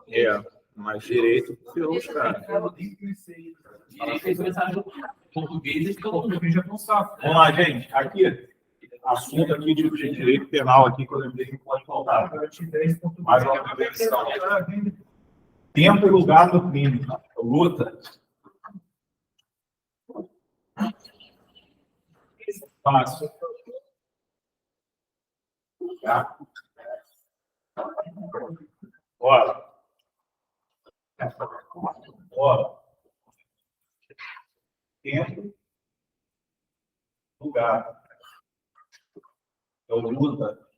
É, mas direito ferrou os caras. Vamos lá, gente. Aqui, assunto aqui de direito penal aqui, que eu lembrei que pode faltar. Mais uma prevenção. Tempo e lugar do crime. Luta. Fácil. Tá? Bora. Bora. Tempo. Lugar. Então, luta.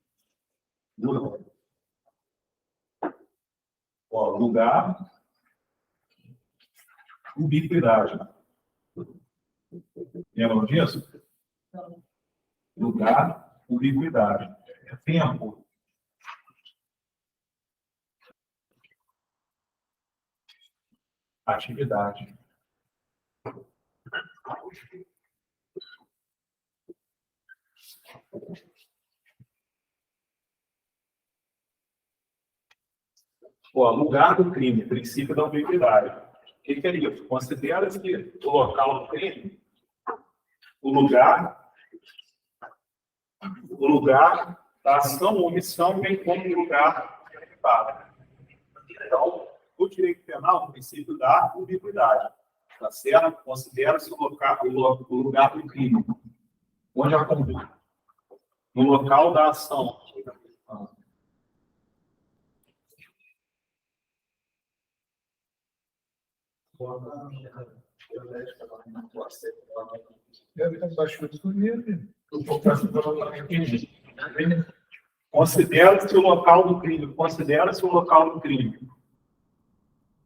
Luta. Ó, lugar. Ubiquidade. Lembram disso? Lugar, ubiquidade. Tempo. Atividade. Ó, lugar do crime, princípio da ubiquidade. O que é isso? Considera-se o local do crime, o lugar da ação ou omissão, bem como o lugar executado. Então, o direito penal, o princípio da ubiquidade. Tá certo? Considera-se o lugar do crime, onde a conduta, no local da ação. Considera-se o local do crime. Considera-se o local do crime.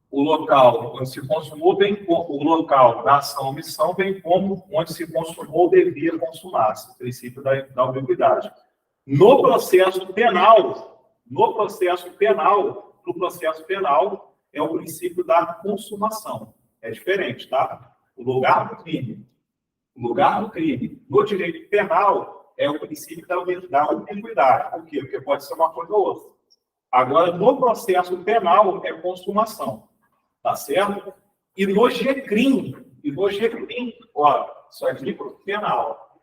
O local onde se consumou, bem como o local da ação ou omissão, bem como onde se consumou ou devia consumar-se. O princípio da ubiquidade. No processo penal, é o princípio da consumação. É diferente, tá? O lugar do crime. No direito penal, é o princípio da ubiquidade. Por quê? Porque pode ser uma coisa ou outra. Agora, no processo penal, é consumação. Tá certo? E no GCRIM, ó, isso aqui para o penal.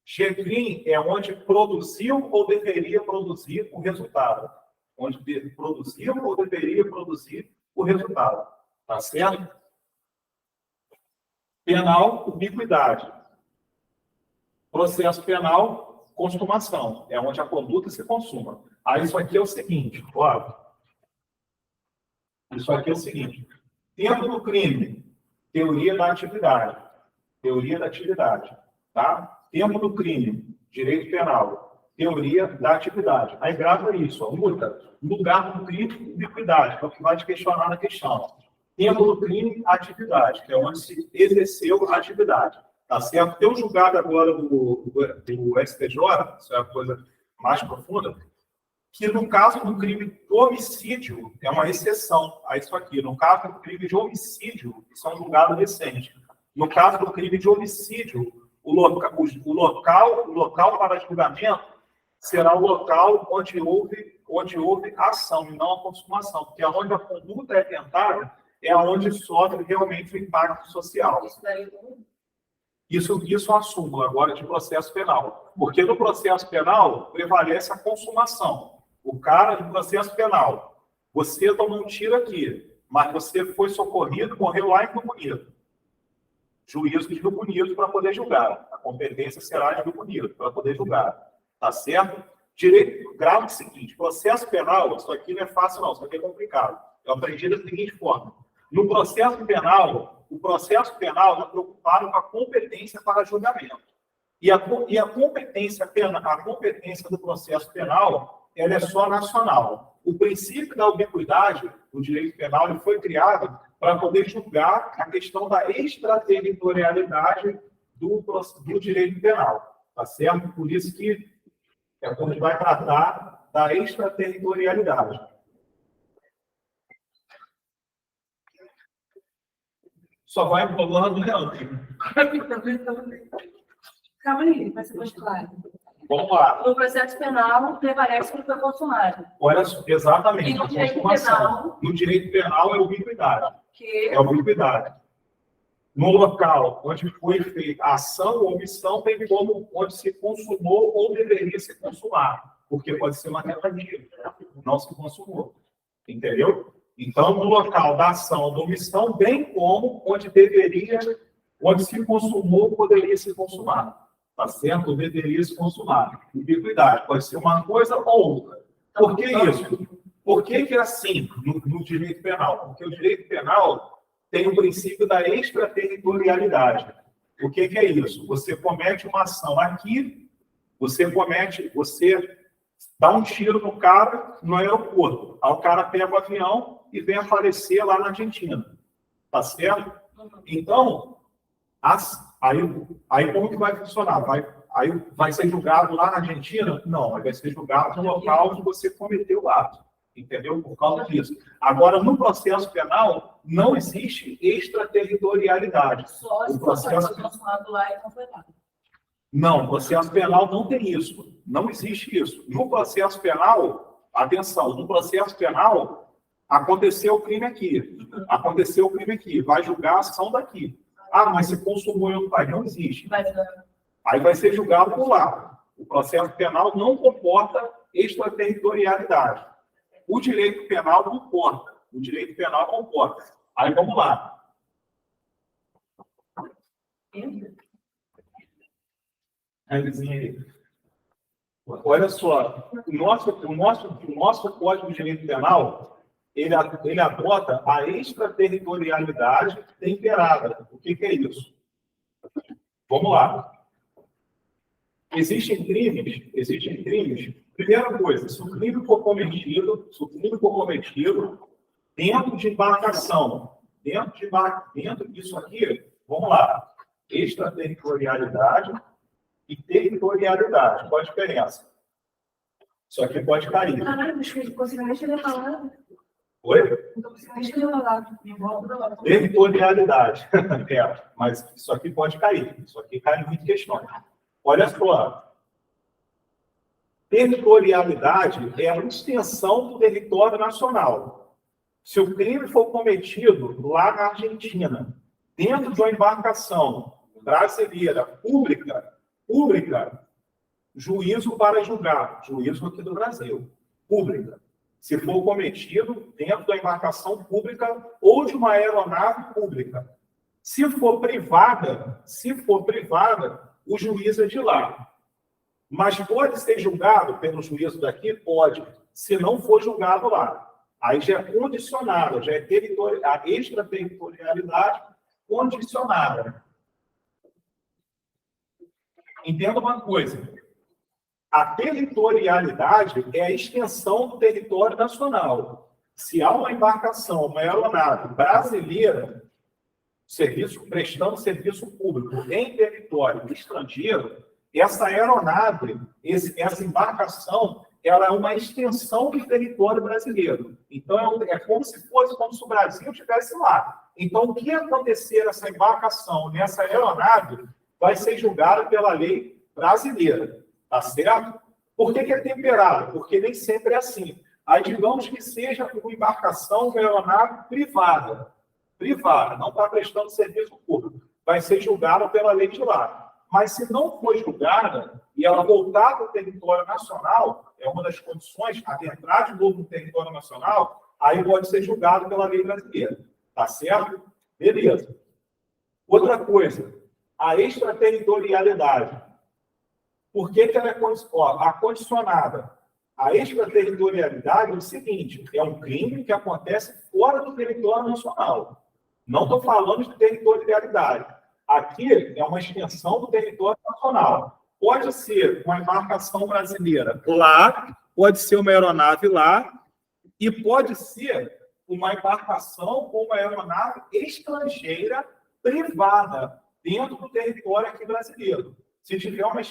GCRIM é onde produziu ou deveria produzir o resultado. Tá certo? Penal, ubiquidade. Processo penal, consumação. É onde a conduta se consuma. Aí isso aqui é o seguinte, ó. Tempo do crime, teoria da atividade. Tá? Tempo do crime, direito penal, teoria da atividade. Aí grava isso, ó, lugar do crime, ubiquidade, que é o que vai te questionar na questão. Tempo do crime, atividade, que é onde se exerceu a atividade. Tá certo? Tem um julgado agora do STJ, isso é a coisa mais profunda, que no caso do crime do homicídio, é uma exceção a isso aqui. No caso do crime de homicídio, isso é um julgado recente. No caso do crime de homicídio, o local para julgamento será o local onde houve a ação e não a consumação, porque onde a conduta é tentada é onde sofre realmente o impacto social. Isso é uma súmula agora de processo penal, porque no processo penal prevalece a consumação. O cara do processo penal, você tomou um tiro aqui, mas você foi socorrido, morreu lá em Rio Bonito. Juízo de Rio Bonito para poder julgar. A competência será de Rio Bonito para poder julgar. Tá certo? Direito grave é o seguinte: processo penal, isso aqui não é fácil, não, isso aqui é complicado. Eu aprendi da seguinte forma: no processo penal, o processo penal está preocupado com a competência para julgamento. E a competência do processo penal, ela é só nacional. O princípio da ubiquidade do direito penal ele foi criado para poder julgar a questão da extraterritorialidade do direito penal. Tá certo? Por isso que é quando a gente vai tratar da extraterritorialidade. Só vai enrolando, Leandro. Calma aí, vai ser mais claro. Vamos lá. No processo penal, prevalece o que foi consumado. Olha, exatamente. E no a direito consumação. penal? No direito penal é ubiquidade. Que É ubiquidade. No local onde foi feita a ação ou omissão, tem como onde se consumou ou deveria se consumar. Porque pode ser uma tentativa, não se consumou. Entendeu? Então, no local da ação ou da omissão, bem como onde se consumou, poderia se consumar. Tá certo? Deveria se consumar. Ubiquidade. Pode ser uma coisa ou outra. Por que isso? Por que é assim no direito penal? Porque o direito penal tem o princípio da extraterritorialidade. O que é isso? Você comete uma ação aqui, você dá um tiro no cara no aeroporto. Aí o cara pega o avião e vem aparecer lá na Argentina. Tá certo? Então, aí como que vai funcionar? Aí vai ser julgado lá na Argentina? Não, vai ser julgado no local onde você cometeu o ato. Entendeu? Por causa disso. Agora, no processo penal, não existe extraterritorialidade. só se for consumado lá e completado. Não, o processo penal não tem isso. Não existe isso. No processo penal, atenção, no processo penal, aconteceu o crime aqui. Aconteceu o crime aqui. Vai julgar a ação daqui. Ah, mas se consumou em outro país. Não existe. Aí vai ser julgado por lá. O processo penal não comporta extraterritorialidade. O direito penal comporta. O direito penal comporta. Aí vamos lá. Olha só, o nosso Código de Direito Penal, ele adota a extraterritorialidade temperada. O que é isso? Vamos lá. Existem crimes. Primeira coisa, se o crime for cometido dentro de embarcação, dentro disso aqui, vamos lá, extraterritorialidade e territorialidade. Qual a diferença? Isso aqui pode cair. Caralho, não consigo nem escrever a palavra. Oi? Não consigo nem escrever a palavra. Territorialidade. Mas isso aqui pode cair. Isso aqui cai em muitas questões. Olha só. Territorialidade é a extensão do território nacional. Se o crime for cometido lá na Argentina, dentro de uma embarcação brasileira, pública, juízo para julgar, juízo aqui do Brasil, pública. Se for cometido dentro da embarcação pública ou de uma aeronave pública. Se for privada, o juiz é de lá. Mas pode ser julgado pelo juízo daqui? Pode, se não for julgado lá. Aí já é condicionado, já é a extraterritorialidade condicionada. Entenda uma coisa. A territorialidade é a extensão do território nacional. Se há uma embarcação, uma aeronave brasileira, prestando serviço público em território estrangeiro, essa aeronave, essa embarcação, ela é uma extensão do território brasileiro. Então, é como se o Brasil estivesse lá. Então, o que acontecer nessa embarcação, nessa aeronave, vai ser julgado pela lei brasileira. Tá certo? Por que é temperado? Porque nem sempre é assim. Aí, digamos que seja uma embarcação, uma aeronave privada, não está prestando serviço público. Vai ser julgada pela lei de lá. Mas se não for julgada e ela voltar para o território nacional, é uma das condições, adentrar de novo no território nacional, aí pode ser julgado pela lei brasileira. Tá certo? Beleza. Outra coisa, a extraterritorialidade. Por que ela é acondicionada? A extraterritorialidade é o seguinte, é um crime que acontece fora do território nacional. Não estou falando de territorialidade. Aqui é uma extensão do território nacional. Pode ser uma embarcação brasileira lá, pode ser uma aeronave lá, e pode ser uma embarcação ou uma aeronave estrangeira privada dentro do território aqui brasileiro. Se tiver uma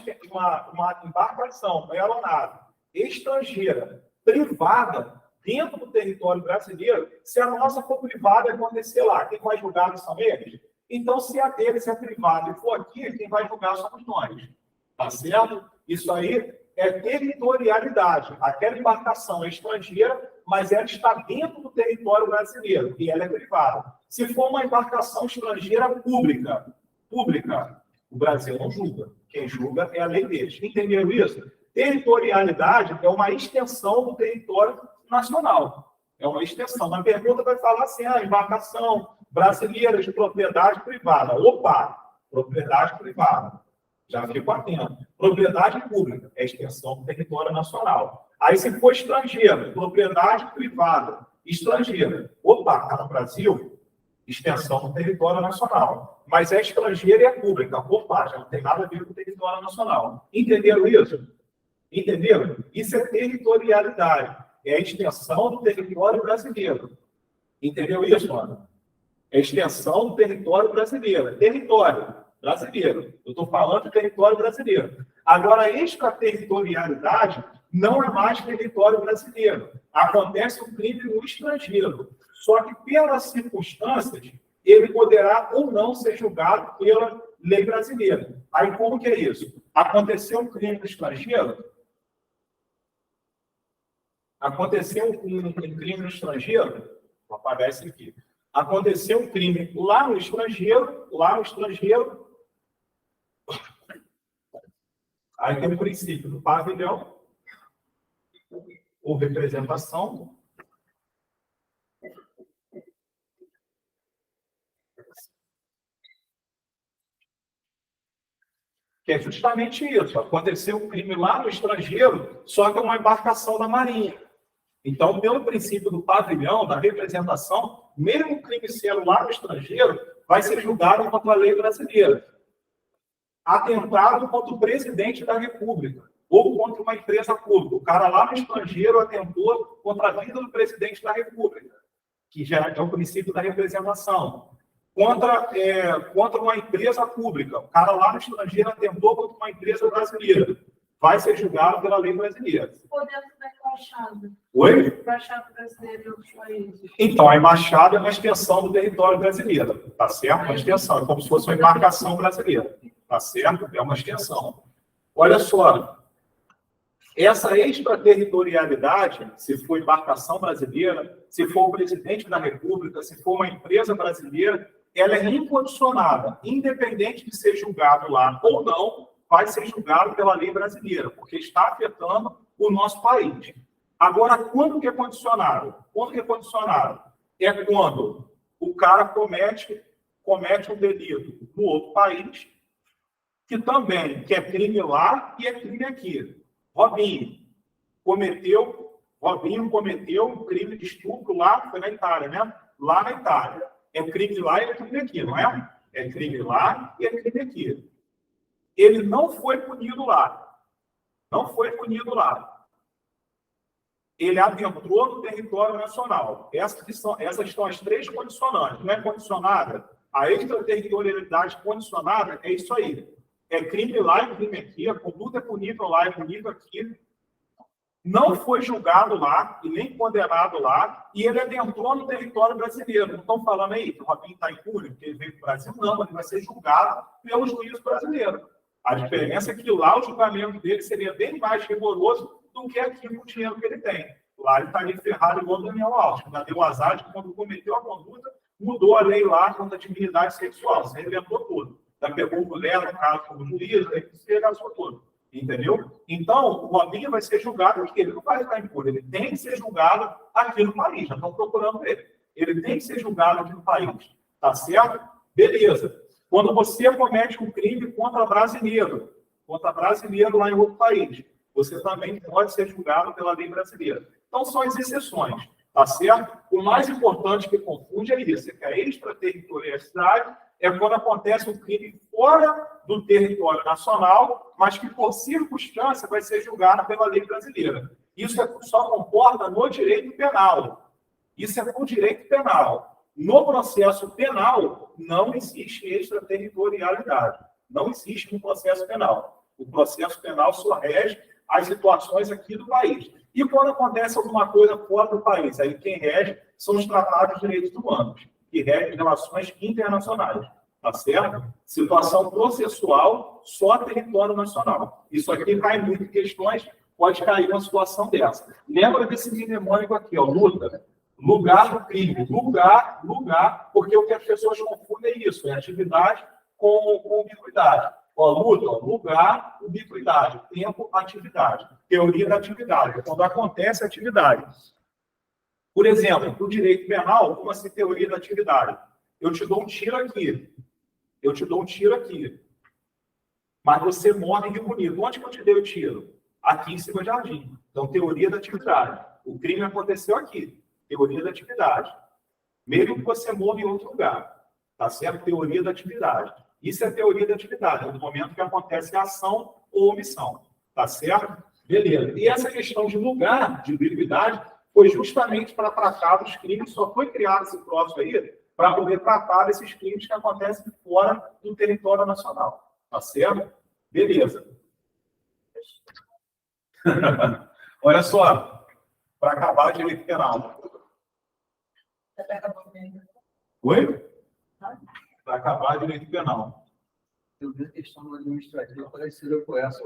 embarcação, uma aeronave estrangeira privada dentro do território brasileiro, se a nossa for privada acontecer lá, quem vai julgar são eles? Então, se a deles é privada e for aqui, quem vai julgar somos nós. Tá certo? Isso aí é territorialidade. Aquela embarcação é estrangeira, mas ela está dentro do território brasileiro e ela é privada. Se for uma embarcação estrangeira pública, o Brasil não julga. Quem julga é a lei deles. Entenderam isso? Territorialidade é uma extensão do território nacional. É uma extensão. Na pergunta vai falar assim, embarcação brasileira de propriedade privada. Opa, propriedade privada. Já fico atento. Propriedade pública é extensão do território nacional. Aí, se for estrangeiro, propriedade privada, estrangeira. Opa, está no Brasil, extensão do território nacional. Mas é estrangeira e é pública. Opa, já não tem nada a ver com o território nacional. Entenderam isso? Entenderam? Isso é territorialidade. É a extensão do território brasileiro. Entendeu isso, mano? É a extensão do território brasileiro. Território brasileiro. Eu estou falando de território brasileiro. Agora, a extraterritorialidade não é mais território brasileiro. Acontece um crime no estrangeiro. Só que, pelas circunstâncias, ele poderá ou não ser julgado pela lei brasileira. Aí, como que é isso? Aconteceu um crime no estrangeiro? Aconteceu um crime no estrangeiro? Vou apagar esse aqui. Aconteceu um crime lá no estrangeiro, aí tem o princípio do pavilhão, ou representação, que é justamente isso. Aconteceu um crime lá no estrangeiro, só que é uma embarcação da Marinha. Então, pelo princípio do pavilhão, da representação, mesmo o crime sendo lá no estrangeiro, vai ser julgado contra a lei brasileira. Atentado contra o presidente da República, ou contra uma empresa pública. O cara lá no estrangeiro atentou contra a vida do presidente da República, que já é o princípio da representação. Contra uma empresa pública. O cara lá no estrangeiro atentou contra uma empresa brasileira. Vai ser julgado pela lei brasileira. Por dentro da embaixada. Oi? Embaixada brasileira de outros países. Então, a embaixada é uma extensão do território brasileiro. Tá certo? Uma extensão. É como se fosse uma embarcação brasileira. Tá certo? É uma extensão. Olha só. Essa extraterritorialidade, se for embarcação brasileira, se for o presidente da República, se for uma empresa brasileira, ela é incondicionada, independente de ser julgado lá ou não, vai ser julgado pela lei brasileira, porque está afetando o nosso país. Agora, quando que é condicionado? Quando que é condicionado? É quando o cara comete um delito no outro país, que também é crime lá e é crime aqui. Robinho cometeu um crime de estupro lá, foi na Itália, né? Lá na Itália. É crime lá e é crime aqui, não é? É crime lá e é crime aqui. Ele não foi punido lá. Não foi punido lá. Ele adentrou no território nacional. Essas são as três condicionantes. Não é condicionada? A extraterritorialidade condicionada é isso aí. É crime lá e crime aqui. A conduta é punível lá e punível aqui. Não foi julgado lá e nem condenado lá, e ele adentrou no território brasileiro. Não estão falando aí que o Robinho está impune, porque ele veio para o Brasil? Não, ele vai ser julgado pelo juiz brasileiro. A diferença é que lá o julgamento dele seria bem mais rigoroso do que aqui com o dinheiro que ele tem. Lá ele está ali ferrado igual o Daniel Alves, que deu azar de quando cometeu a conduta, mudou a lei lá contra a dignidade sexual, você inventou tudo. Já pegou mulher no caso como juiz, aí se regaçou tudo. Entendeu? Então, o Robinho vai ser julgado aqui. Ele não vai estar impune. Ele tem que ser julgado aqui no país. Já estão procurando ele. Ele tem que ser julgado aqui no país. Tá certo? Beleza. Quando você comete um crime contra brasileiro lá em outro país, você também pode ser julgado pela lei brasileira. Então, são as exceções. Tá certo? O mais importante que confunde é isso. É que a extraterritorialidade é quando acontece um crime fora do território nacional, mas que, por circunstância, vai ser julgado pela lei brasileira. Isso só comporta no direito penal. Isso é no direito penal. No processo penal, não existe extraterritorialidade. Não existe no processo penal. O processo penal só rege as situações aqui do país. E quando acontece alguma coisa fora do país, aí quem rege são os tratados de direitos humanos, que regem relações internacionais. tá certo? Situação processual, só território nacional. Isso aqui cai muito em questões, pode cair uma situação dessa. Lembra desse mnemônico aqui, ó, luta. Lugar do crime. Lugar, porque o que as pessoas confundem é isso, é atividade com ubiquidade. Ó, luta, ó, lugar, ubiquidade. Tempo, atividade. Teoria da atividade. Quando acontece a atividade. Por exemplo, no direito penal, como assim teoria da atividade? Eu te dou um tiro aqui. Eu te dou um tiro aqui. Mas você morre em Rio Bonito. Onde que eu te dei o tiro? Aqui em cima de Jardim. Então, teoria da atividade. O crime aconteceu aqui. Teoria da atividade. Mesmo que você morra em outro lugar. Tá certo? Teoria da atividade. Isso é teoria da atividade. É no momento que acontece a ação ou omissão. Tá certo? Beleza. E essa questão de lugar, de ubiquidade, foi justamente para tratar dos crimes. Só foi criado esse troço aí para poder tratar desses crimes que acontecem fora do território nacional. Tá certo? Beleza. Olha só, para acabar de direito penal. Oi? Para acabar de direito penal. Eu vi a questão do administrativo parecida com essa.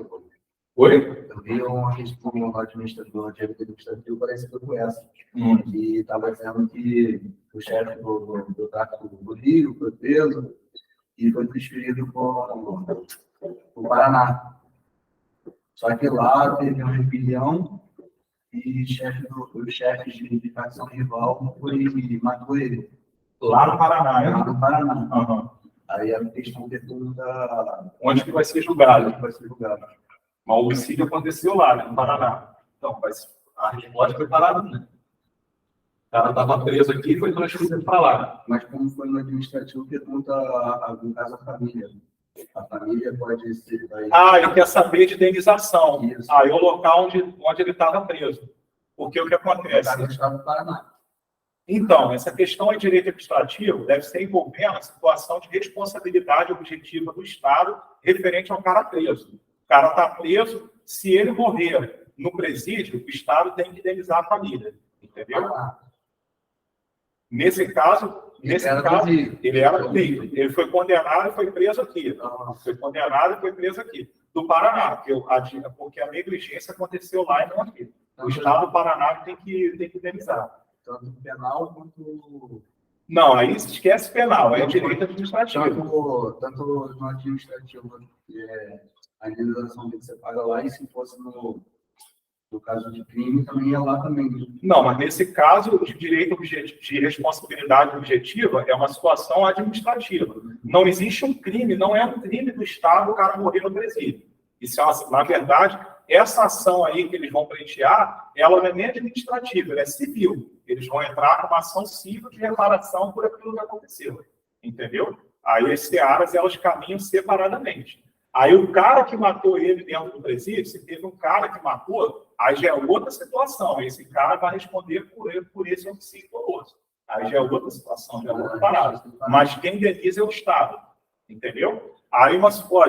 Oi? Eu vi uma questão do administrador de administrativo parecida com essa. Que estava dizendo que o chefe do tráfico do Rio foi preso e foi transferido para o Paraná. Só que lá teve uma rebelião e os chefes de facção rival matou ele. Lá no Paraná, né? Lá no Paraná. Uhum. Aí a questão pergunta Onde que vai ser julgado? onde vai ser julgado. Mas o homicídio aconteceu lá, né, no Paraná. Então, a resposta foi Paraná, né? O cara estava preso aqui e foi transferido para lá. Mas como foi no administrativo, pergunta no caso a família. A família pode ser. Ele quer saber de indenização. Isso. Aí é o local onde ele estava preso. Porque o que acontece? No estado do Paraná. Então, essa questão de direito administrativo deve ser envolvendo a situação de responsabilidade objetiva do Estado referente ao cara preso. O cara está preso, se ele morrer no presídio, o Estado tem que indenizar a família. Entendeu? Nesse caso, ele era do Rio. Ele foi condenado e foi preso aqui. Foi condenado e foi preso aqui. Do Paraná, porque a negligência aconteceu lá e não aqui. O Estado do Paraná tem que indenizar. Tanto penal quanto. Não, aí se esquece penal, é direito administrativo. Tanto no administrativo, a indenização que você paga lá, e se fosse no caso de crime, também ia lá também. Não, mas nesse caso, o direito de responsabilidade objetiva é uma situação administrativa. Não existe um crime, não é um crime do Estado o cara morrer no presídio. Isso é na verdade, essa ação aí que eles vão pleitear, ela não é nem administrativa, ela é civil. Eles vão entrar com uma ação civil de reparação por aquilo que aconteceu. Entendeu? Aí as searas, elas caminham separadamente. Aí o cara que matou ele dentro do presídio, se teve um cara que matou, aí já é outra situação. Esse cara vai responder por esse homicídio doloso. Aí já é outra situação, já é outra parada. Mas quem indeniza é o Estado. Entendeu? Aí,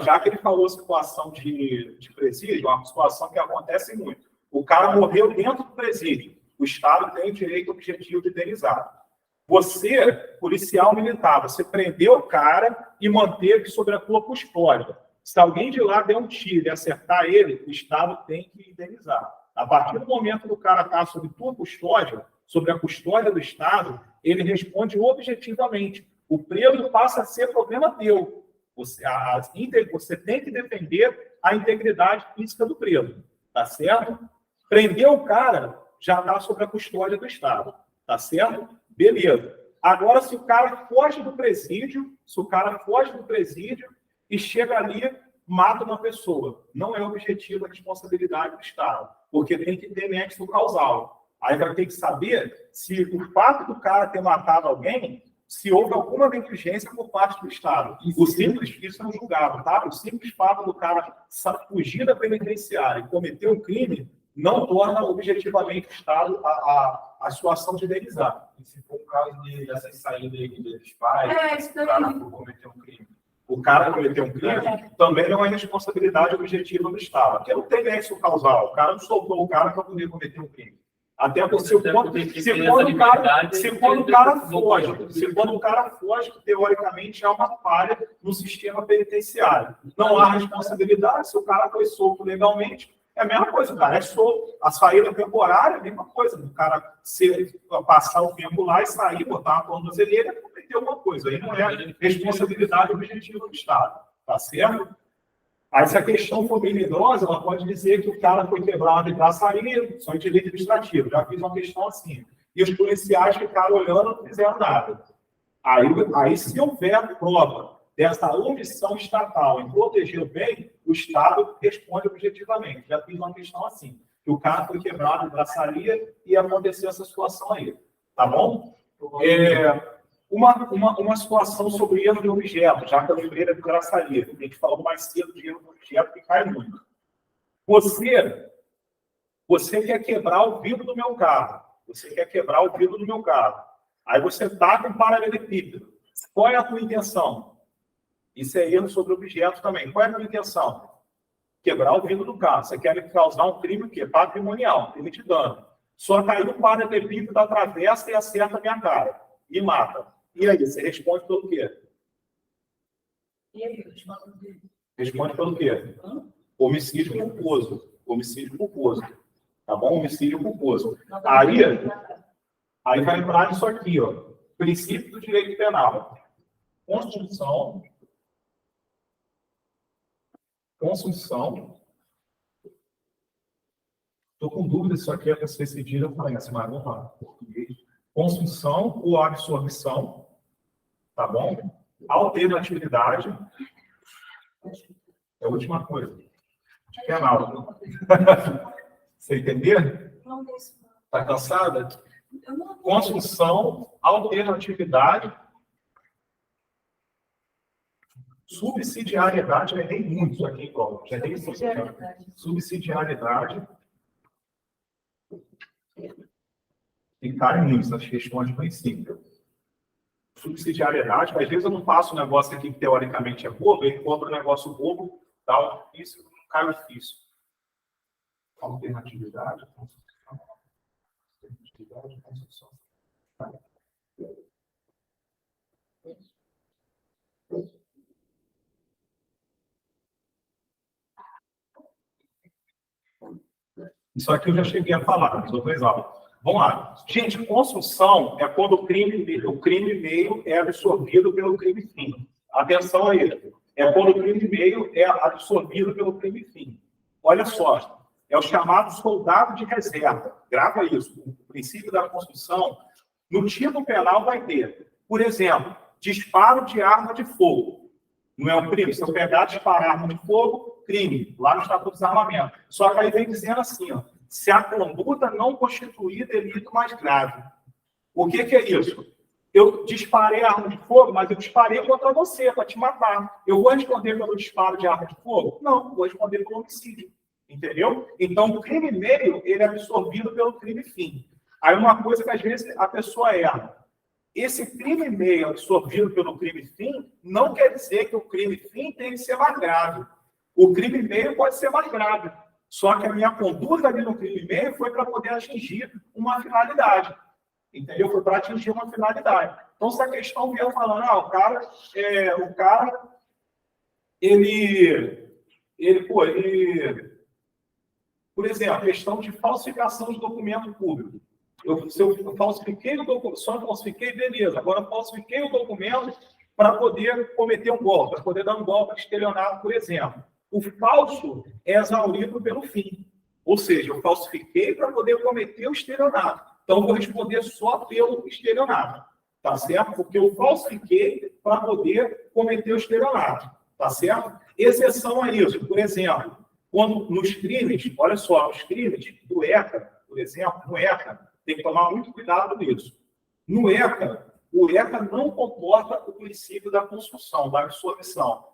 já que ele falou situação de presídio, é uma situação que acontece muito. O cara morreu dentro do presídio. O Estado tem o direito objetivo de indenizar. Você, policial militar, você prendeu o cara e manteve sob a tua custódia. Se alguém de lá der um tiro e acertar ele, o Estado tem que indenizar. A partir do momento que o cara está sob tua custódia, sobre a custódia do Estado, ele responde objetivamente. O preso passa a ser problema teu. Você tem que defender a integridade física do preso. Tá certo? Prendeu o cara, já está sob a custódia do Estado. Tá certo? Beleza. Agora, se o cara foge do presídio, e chega ali, mata uma pessoa. Não é objetivo a responsabilidade do Estado, porque tem que ter nexo causal. Aí vai ter que saber se o fato do cara ter matado alguém, se houve alguma negligência por parte do Estado. Isso é um julgado, tá? O simples fato do cara fugir da penitenciária e cometer um crime não torna objetivamente o Estado a situação de indenizar. E se for o caso dessas saídas aí dos pais, isso daí. o cara cometeu um crime. O cara cometeu um crime também não é responsabilidade objetiva do Estado, porque não tem nexo causal. O cara não soltou o cara para poder cometer um crime. Até porque se quando o cara foge, teoricamente é uma falha no sistema penitenciário. Não há responsabilidade, se o cara foi solto legalmente, é a mesma coisa, o cara é solto. A saída temporária é a mesma coisa. O cara passar o tempo lá e sair, botar uma tornozeleira, cometer alguma coisa. Aí não é responsabilidade objetiva do Estado. Tá certo? Aí, se a questão for melindrosa, ela pode dizer que o cara foi quebrado e sair, só em direito administrativo. Já fiz uma questão assim. E os policiais ficaram olhando e não fizeram nada. Aí, se houver prova dessa omissão estatal em proteger o bem, o Estado responde objetivamente. Já fiz uma questão assim, que o cara foi quebrado, braçaria, e aconteceu essa situação aí. Tá bom? Uma situação sobre erro de objeto, já que eu lembrei da braçaria, que a gente falou mais cedo de erro de objeto, que cai muito. Você quer quebrar o vidro do meu carro. Aí você está com um paralelepípedo. Qual é a tua intenção? Isso é erro sobre objeto também. Qual é a tua intenção? Quebrar o vidro do carro. Você quer me causar um crime o quê? Patrimonial, crime de dano. Só caiu no paralelepípedo, atravessa e acerta a minha cara. E mata. E aí, você responde pelo quê? Responde pelo quê? Homicídio culposo. Tá bom? Homicídio culposo. Aí vai entrar nisso aqui, ó. Princípio do direito penal. Constituição. Estou com dúvida se isso aqui é para ser cedido ou conhece, mas vamos lá. Português. Consunção ou absorção. Tá bom? Alternatividade. É a última coisa. Penal. Você entendeu? Está cansada? Consunção, alternatividade, subsidiariedade, já tem muito isso aqui, já tem isso aqui. Subsidiariedade. E cai muito essas questões de princípio. Subsidiariedade, às vezes eu não faço um negócio aqui que teoricamente é bobo, eu encontro um negócio bobo, dá difícil, cai difícil. Alternatividade, construção. Isso aqui eu já cheguei a falar, mas outras aulas. Vamos lá. Gente, construção é quando o crime meio é absorvido pelo crime fim. Atenção aí. É quando o crime meio é absorvido pelo crime fim. Olha só. É o chamado soldado de reserva. Grava isso. O princípio da construção, no tipo penal vai ter, por exemplo, disparo de arma de fogo. Não é um crime? Se eu pegar, disparar arma de fogo, crime. Lá no Estatuto do Desarmamento. Só que aí vem dizendo assim, ó, se a conduta não constituir delito mais grave. O que é isso? Eu disparei a arma de fogo, mas eu disparei contra você, para te matar. Eu vou responder pelo disparo de arma de fogo? Não, vou responder pelo homicídio. Entendeu? Então, o crime meio, ele é absorvido pelo crime fim. Aí, uma coisa que, às vezes, a pessoa erra. Esse crime meio absorvido pelo crime fim não quer dizer que o crime fim tem que ser mais grave. O crime meio pode ser mais grave. Só que a minha conduta ali no crime meio foi para poder atingir uma finalidade. Entendeu? Foi para atingir uma finalidade. Então, se a questão vier falando, por exemplo, questão de falsificação de documento público. Se eu falsifiquei o documento, só falsifiquei, beleza. Agora falsifiquei o documento para poder cometer um golpe, para poder dar um golpe de estelionato, por exemplo. O falso é exaurido pelo fim. Ou seja, eu falsifiquei para poder cometer o estelionato. Então, eu vou responder só pelo estelionato. Tá certo? Porque eu falsifiquei para poder cometer o estelionato. Tá certo? Exceção a isso. Por exemplo, quando nos crimes, olha só, os crimes do ECA, por exemplo, no ECA, tem que tomar muito cuidado nisso. No ECA, o ECA não comporta o princípio da construção, da absorção.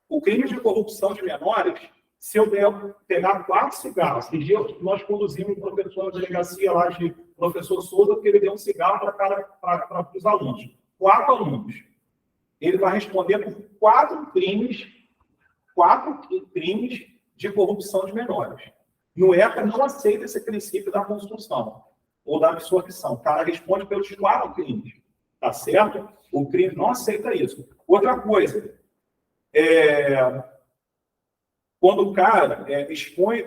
O crime de corrupção de menores, se eu pegar 4 cigarros, que dia nós conduzimos um professor na delegacia lá de professor Souza, porque ele deu um cigarro para os alunos. 4 alunos. Ele vai responder por 4 crimes de corrupção de menores. No ECA não aceita esse princípio da construção. ou da absorção. O cara responde pelos 4 crimes, tá certo? O crime não aceita isso. Outra coisa, quando o cara expõe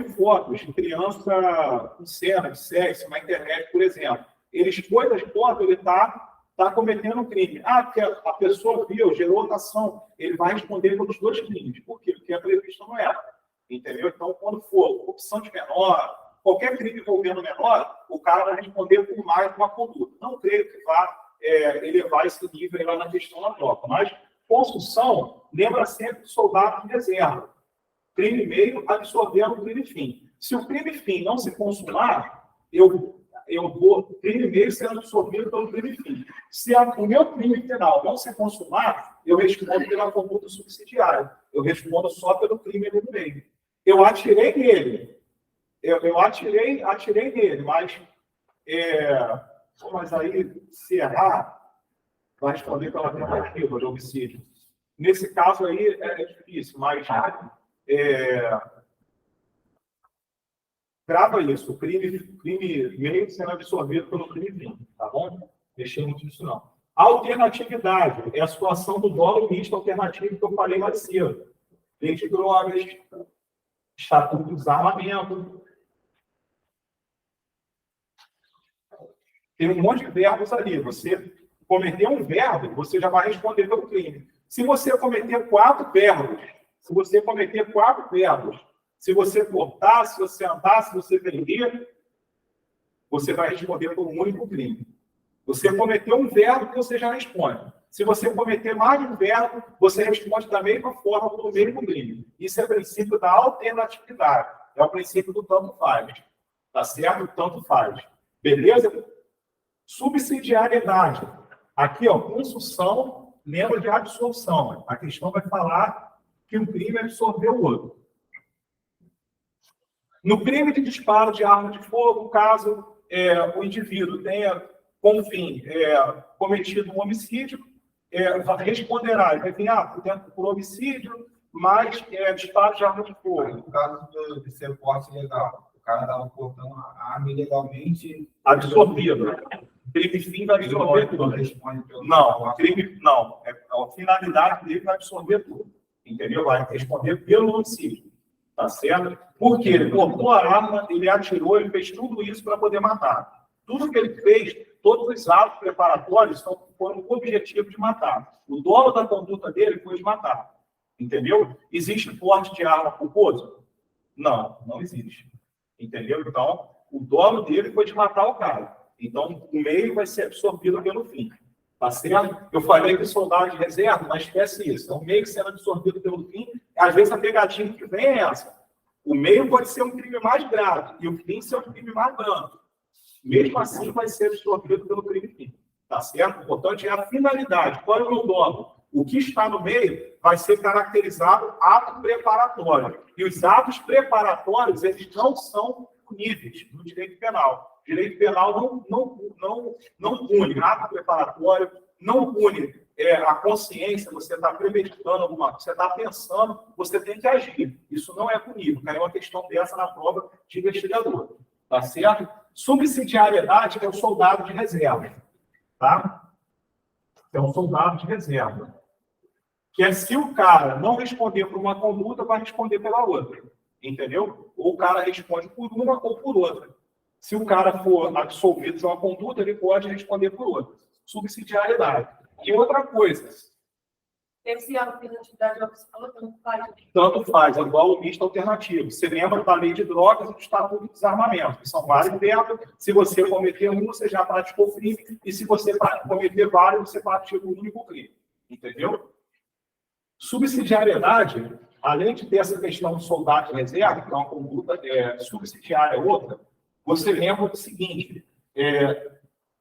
fotos de criança em cena de sexo na internet, por exemplo, ele expõe as fotos, ele está cometendo um crime. Porque a pessoa viu, gerou ação, ele vai responder pelos 2 crimes. Por quê? Porque é previsto no ECA. Entendeu? Então, quando for corrupção de menor, qualquer crime envolvendo menor, o cara vai responder por mais uma conduta. Não creio que vá elevar esse nível lá na questão da tropa. Mas construção lembra sempre do soldado de reserva. Crime meio absorvendo o crime fim. Se o crime fim não se consumar, eu vou crime meio sendo absorvido pelo crime fim. Se o meu crime final não se consumar, eu respondo pela conduta subsidiária. Eu respondo só pelo crime do meio. Eu atirei nele. Eu atirei nele, mas aí, se errar, vai responder pela tentativa de homicídio. Nesse caso aí é difícil, mas grava isso, o crime meio sendo absorvido pelo crime fim, tá bom? Mexer muito nisso não. Alternatividade é a situação do dolo misto alternativo que eu falei mais cedo. Lei de drogas, estatuto do desarmamento. Tem um monte de verbos ali. Você cometer um verbo, você já vai responder pelo crime. Se você cometer 4 verbos, se você cortar, se você andar, se você vender, você vai responder por um único crime. Você cometeu um verbo, você já responde. Se você cometer mais de um verbo, você responde da mesma forma pelo mesmo crime. Isso é o princípio da alternatividade. É o princípio do tanto faz. Tá certo? Tanto faz. Beleza? Subsidiariedade. Aqui, construção, lembra de absorção. A questão vai falar que um crime absorveu o outro. No crime de disparo de arma de fogo, caso o indivíduo tenha, com fim, cometido um homicídio, responderá. Ele vai vir por homicídio, mas disparo de arma de fogo. No caso de ser porte legal, o cara estava portando a arma ilegalmente absorvido. Crime fim vai absorver tudo. Não, crime não. A finalidade dele vai absorver tudo. Entendeu? Vai responder pelo homicídio. Tá certo? Porque ele cortou a arma, ele atirou, ele fez tudo isso para poder matar. Tudo que ele fez, todos os atos preparatórios foram com o objetivo de matar. O dolo da conduta dele foi de matar. Entendeu? Existe porte de arma culposo? Não, não existe. Entendeu? Então, o dolo dele foi de matar o cara. Então, o meio vai ser absorvido pelo fim. Tá certo? Eu falei que o soldado de reserva, mas esquece isso. É o meio sendo absorvido pelo fim. Às vezes a pegadinha que vem é essa. O meio pode ser um crime mais grave e o fim ser um crime mais brando. Mesmo assim, vai ser absorvido pelo crime fim. Tá certo? O importante é a finalidade. Qual é o meu dolo? O que está no meio vai ser caracterizado ato preparatório. E os atos preparatórios, eles não são puníveis no direito penal. O direito penal não pune ato preparatório, não pune a consciência, você está premeditando alguma coisa, você está pensando, você tem que agir. Isso não é punível. Caiu uma questão dessa na prova de investigador. Tá certo? Subsidiariedade é o soldado de reserva. Tá? É um soldado de reserva. Que é se o cara não responder por uma conduta, vai responder pela outra. Entendeu? Ou o cara responde por uma ou por outra. Se o cara for absolvido de uma conduta, ele pode responder por outra. Subsidiariedade. E outra coisa. Esse alternatividade tanto faz. Tanto faz, é igual o misto alternativo. Você lembra da lei de drogas e do estatuto de desarmamento, que são vários verbos. Se você cometer um, você já praticou crime. E se você cometer vários, você pratica um único crime. Entendeu? Subsidiariedade, além de ter essa questão do soldado de reserva, que é uma conduta subsidiária outra, você lembra do seguinte,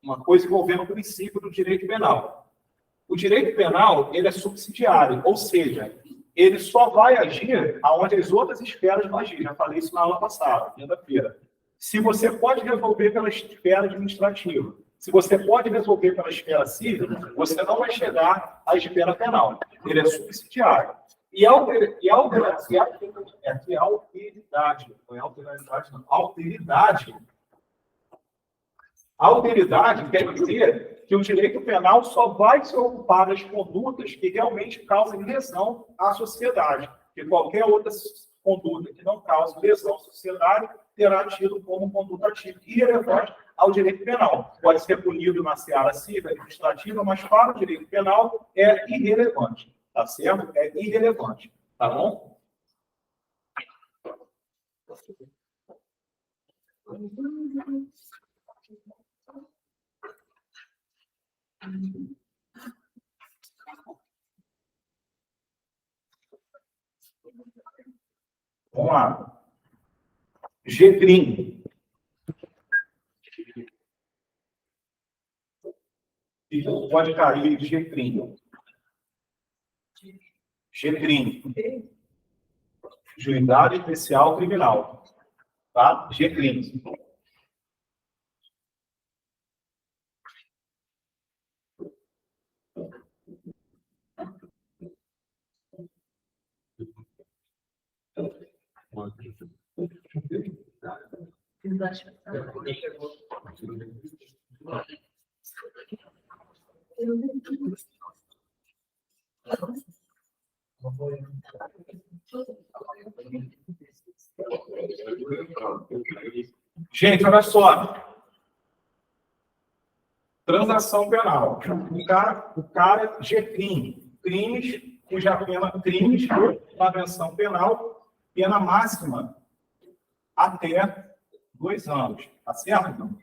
uma coisa envolvendo o princípio do direito penal. O direito penal, ele é subsidiário, ou seja, ele só vai agir aonde as outras esferas vão agir. Já falei isso na aula passada, quinta-feira. Se você pode resolver pela esfera administrativa, se você pode resolver pela esfera civil, você não vai chegar à esfera penal. Ele é subsidiário. E alteridade A alteridade quer dizer que o direito penal só vai se ocupar das condutas que realmente causem lesão à sociedade, que qualquer outra conduta que não cause lesão à sociedade terá tido como conduta atípica irrelevante ao direito penal. Pode ser punido na seara civil, administrativa, mas para o direito penal é irrelevante, tá certo? É irrelevante, tá bom? Vamos lá. G-crime. E pode cair de G-crime. G-crime. Juizado Especial Criminal. Tá? G-crime. Gente, olha só. Transação penal. O cara G-crime. Crimes cuja pena, crimes com avenção penal, pena máxima até 2 anos. Tá certo?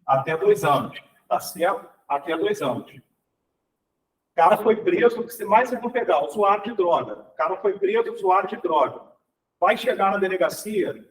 Até 2 anos. Tá certo? Até 2 anos. O cara foi preso, o que mais vocês vão pegar? Usuário de droga. O cara foi preso, usuário de droga. Vai chegar na delegacia,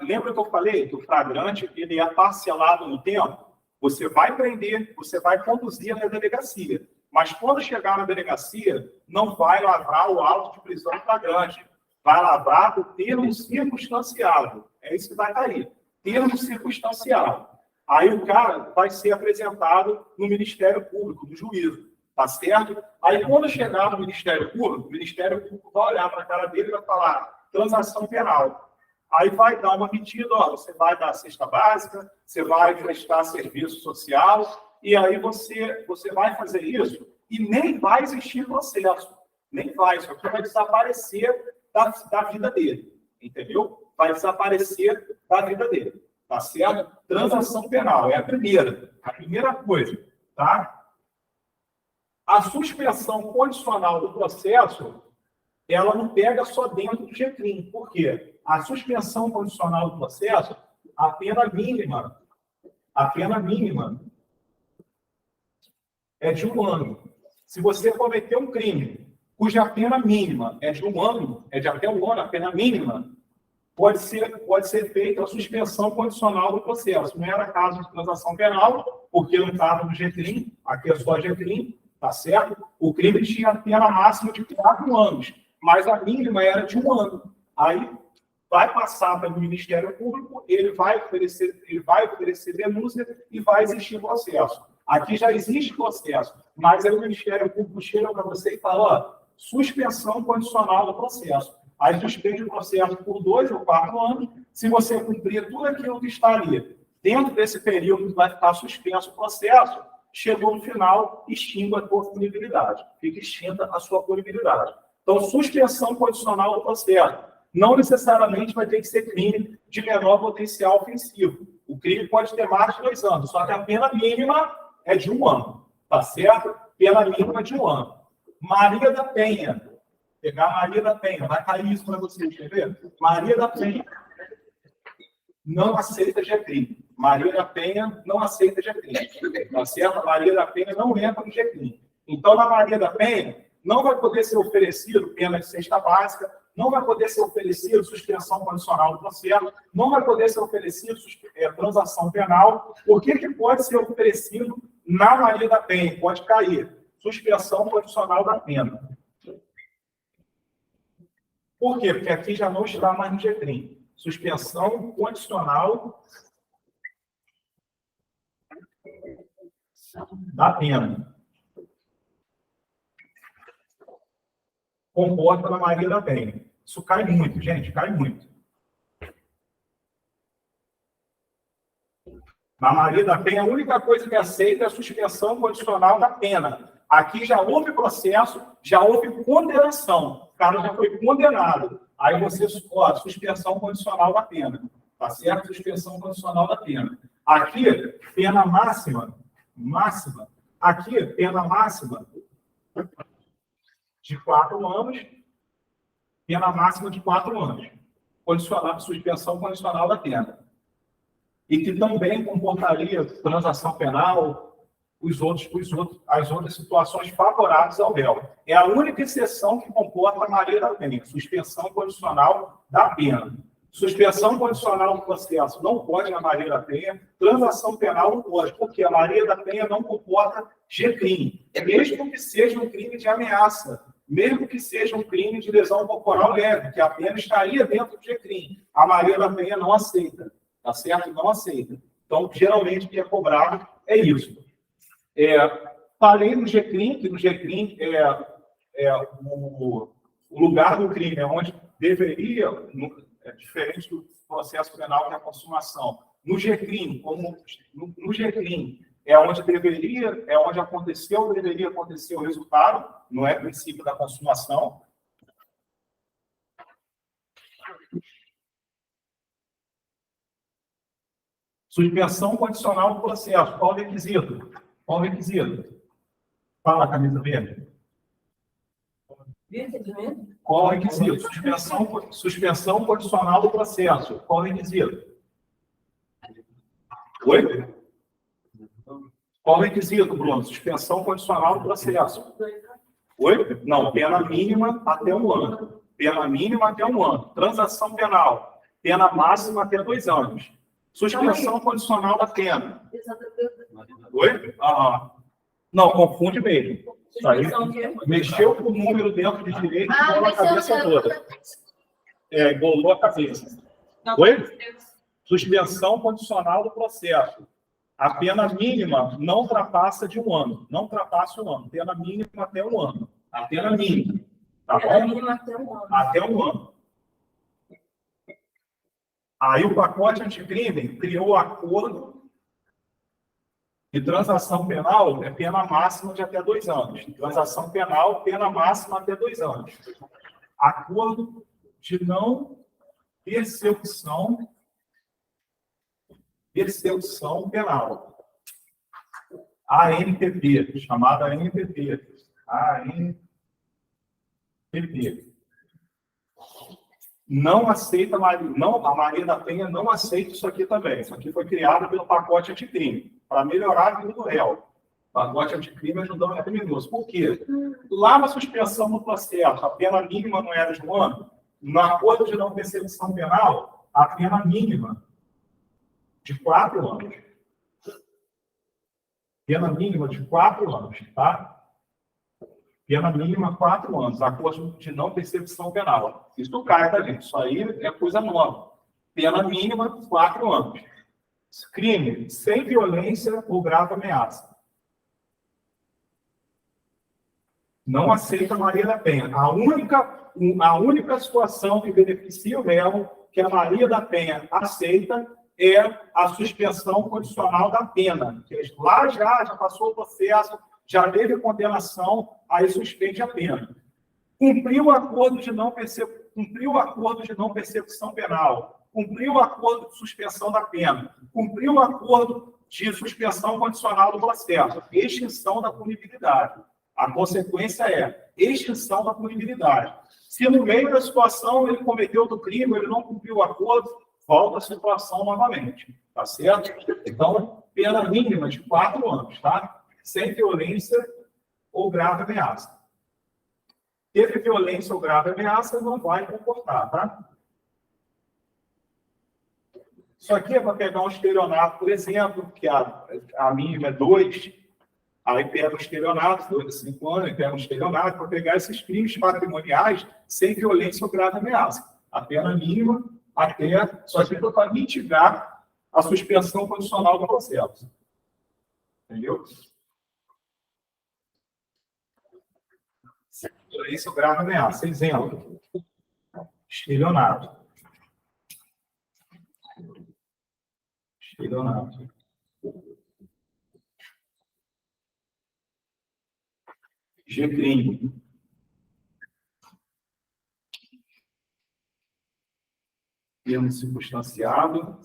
lembra que eu falei que o flagrante ele é parcelado no tempo? Você vai prender, você vai conduzir na delegacia. Mas quando chegar na delegacia, não vai lavrar o auto de prisão flagrante. Vai lavrar o termo circunstanciado. É isso que vai cair. Termo circunstanciado. Aí o cara vai ser apresentado no Ministério Público, no juízo. Tá certo? Aí quando chegar no Ministério Público, o Ministério Público vai olhar para a cara dele e vai falar transação penal. Aí vai dar uma medida, ó, você vai dar a cesta básica, você vai prestar serviço social, e aí você vai fazer isso e nem vai existir processo. Nem vai, isso aqui vai desaparecer da vida dele. Entendeu? Vai desaparecer da vida dele. Tá certo? Transação penal é a primeira coisa, tá? A suspensão condicional do processo, ela não pega só dentro do G-crime. Por quê? A suspensão condicional do processo, a pena mínima é de 1 ano. Se você cometer um crime cuja pena mínima é de 1 ano, é de até 1 ano, a pena mínima, pode ser feita a suspensão condicional do processo. Não era caso de transação penal, porque não estava no G-crime, aqui é só G-crime, tá certo? O crime tinha a pena máxima de 4 anos, mas a mínima era de 1 ano. Aí vai passar pelo Ministério Público, ele vai oferecer denúncia e vai existir processo. Aqui já existe processo, mas aí o Ministério Público chega para você e fala, ó, suspensão condicional do processo. Aí suspende o processo por 2 ou 4 anos, se você cumprir tudo aquilo que está ali. Dentro desse período que vai ficar suspenso o processo, chegou no final, extingue a sua punibilidade. Fica extinta a sua punibilidade. Então, suspensão condicional do processo. Não necessariamente vai ter que ser crime de menor potencial ofensivo. O crime pode ter mais de 2 anos, só que a pena mínima é de 1 ano. Tá certo? Pena mínima de 1 ano. Maria da Penha. Pegar Maria da Penha. Vai cair isso para você entender? Maria da Penha não aceita G-crime. Maria da Penha não aceita G-crime. Tá certo? Maria da Penha não entra no G-crime. Então, na Maria da Penha, não vai poder ser oferecido pena de cesta básica, não vai poder ser oferecido suspensão condicional do processo, não vai poder ser oferecido transação penal. O que pode ser oferecido na Maria da Penha? Pode cair. Suspensão condicional da pena. Por quê? Porque aqui já não está mais no G-crime. Suspensão condicional da pena. Comporta na Maria da Penha. Isso cai muito, gente, cai muito. Na Maria da Penha, a única coisa que aceita é a suspensão condicional da pena. Aqui já houve processo, já houve condenação. O cara já foi condenado. Aí você, ó, suspensão condicional da pena. Tá certo? Suspensão condicional da pena. Aqui, pena máxima. Aqui, pena máxima de 4 anos. Pena máxima de 4 anos. Condicional, suspensão condicional da pena. E que também comportaria transação penal, as outras situações favoráveis ao réu. É a única exceção que comporta a Maria da Penha, suspensão condicional da pena. Suspensão condicional do processo não pode na Maria da Penha, transação penal não pode, porque a Maria da Penha não comporta G-crime, mesmo que seja um crime de ameaça, mesmo que seja um crime de lesão corporal leve, que a pena estaria dentro do G-crime. A Maria da Penha não aceita. Tá certo? Não aceita. Então, geralmente, o que é cobrado é isso. Falei no G-crime, que no G-crime o lugar do crime é onde deveria, diferente do processo penal que é a consumação. No G-crime, no G-crime, é onde aconteceu, deveria acontecer o resultado, não é princípio da consumação. Suspensão condicional do processo. Qual o requisito? Qual o requisito? Fala, camisa verde. Qual o requisito? Suspensão condicional do processo. Qual o requisito? Oi? Qual o requisito, Bruno? Suspensão condicional do processo. Oi? Não, pena mínima até 1 ano. Pena mínima até 1 ano. Transação penal. Pena máxima até 2 anos. Suspensão condicional da pena. Oi? Não, confunde mesmo. Isso aí, mexeu com o número dentro de direito e bolou a cabeça toda. Bolou a cabeça. Oi? Suspensão condicional do processo. A pena mínima não ultrapassa de 1 ano. Não ultrapassa 1 ano. Pena mínima até 1 ano. A pena mínima. Tá bom? Pena mínima até 1 ano. Até 1 ano. Aí o pacote anticrime criou o acordo de transação penal, é pena máxima de até 2 anos. Transação penal, pena máxima até 2 anos. Acordo de não persecução penal. ANPP, chamada ANPP. ANPP. Não aceita, a Maria da Penha não aceita isso aqui também. Isso aqui foi criado pelo pacote anticrime, para melhorar a vida do réu. O pacote anticrime ajudando a criminoso. Por quê? Lá na suspensão do processo, a pena mínima não era de 1 ano. No acordo de não persecução penal, a pena mínima de 4 anos. Pena mínima de 4 anos, tá? Pena mínima 4 anos, acordo de não persecução penal. Isso cai, tá, gente? Isso aí é coisa nova. Pena mínima 4 anos. Crime sem violência ou grave ameaça. Não aceita Maria da Penha. A única situação que beneficia o réu, que a Maria da Penha aceita, é a suspensão condicional da pena. Que lá já passou o processo, já teve condenação, aí suspende a pena. Cumpriu o acordo de não persecução penal, cumpriu o acordo de suspensão da pena, cumpriu o acordo de suspensão condicional do processo, extinção da punibilidade. A consequência é extinção da punibilidade. Se no meio da situação ele cometeu outro crime, ele não cumpriu o acordo, volta a situação novamente. Tá certo? Então, pena mínima de 4 anos, tá? Sem violência ou grave ameaça. Teve violência ou grave ameaça, não vai comportar, tá? Isso aqui é para pegar um estelionato, por exemplo, que a mínima é 2, aí pega um estelionato, 2 a 5 anos, pega um estelionato, para pegar esses crimes patrimoniais sem violência ou grave ameaça. A pena mínima até, só que para mitigar a suspensão condicional do processo. Entendeu? Violência ou grave ameaça. Exemplo. Estelionato. Estelionato. G crime. Termo circunstanciado.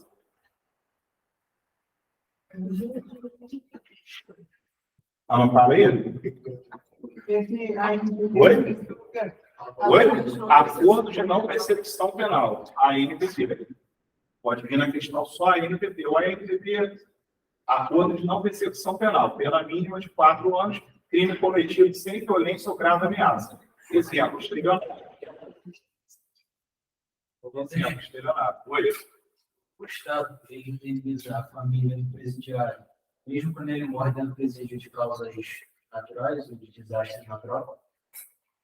Ah, não falei? Oi? Oi? Acordo de não persecução penal. ANPP. Pode vir na questão só a ANPP. O ANPP, acordo de não persecução penal. Pena mínima de 4 anos, crime cometido sem violência ou grave ameaça. Exemplo, estelionato. Exemplo, estelionato. Oi? O Estado ele indeniza a família do presidiário, mesmo quando ele morre dentro do presídio de causas naturais ou de desastre natural?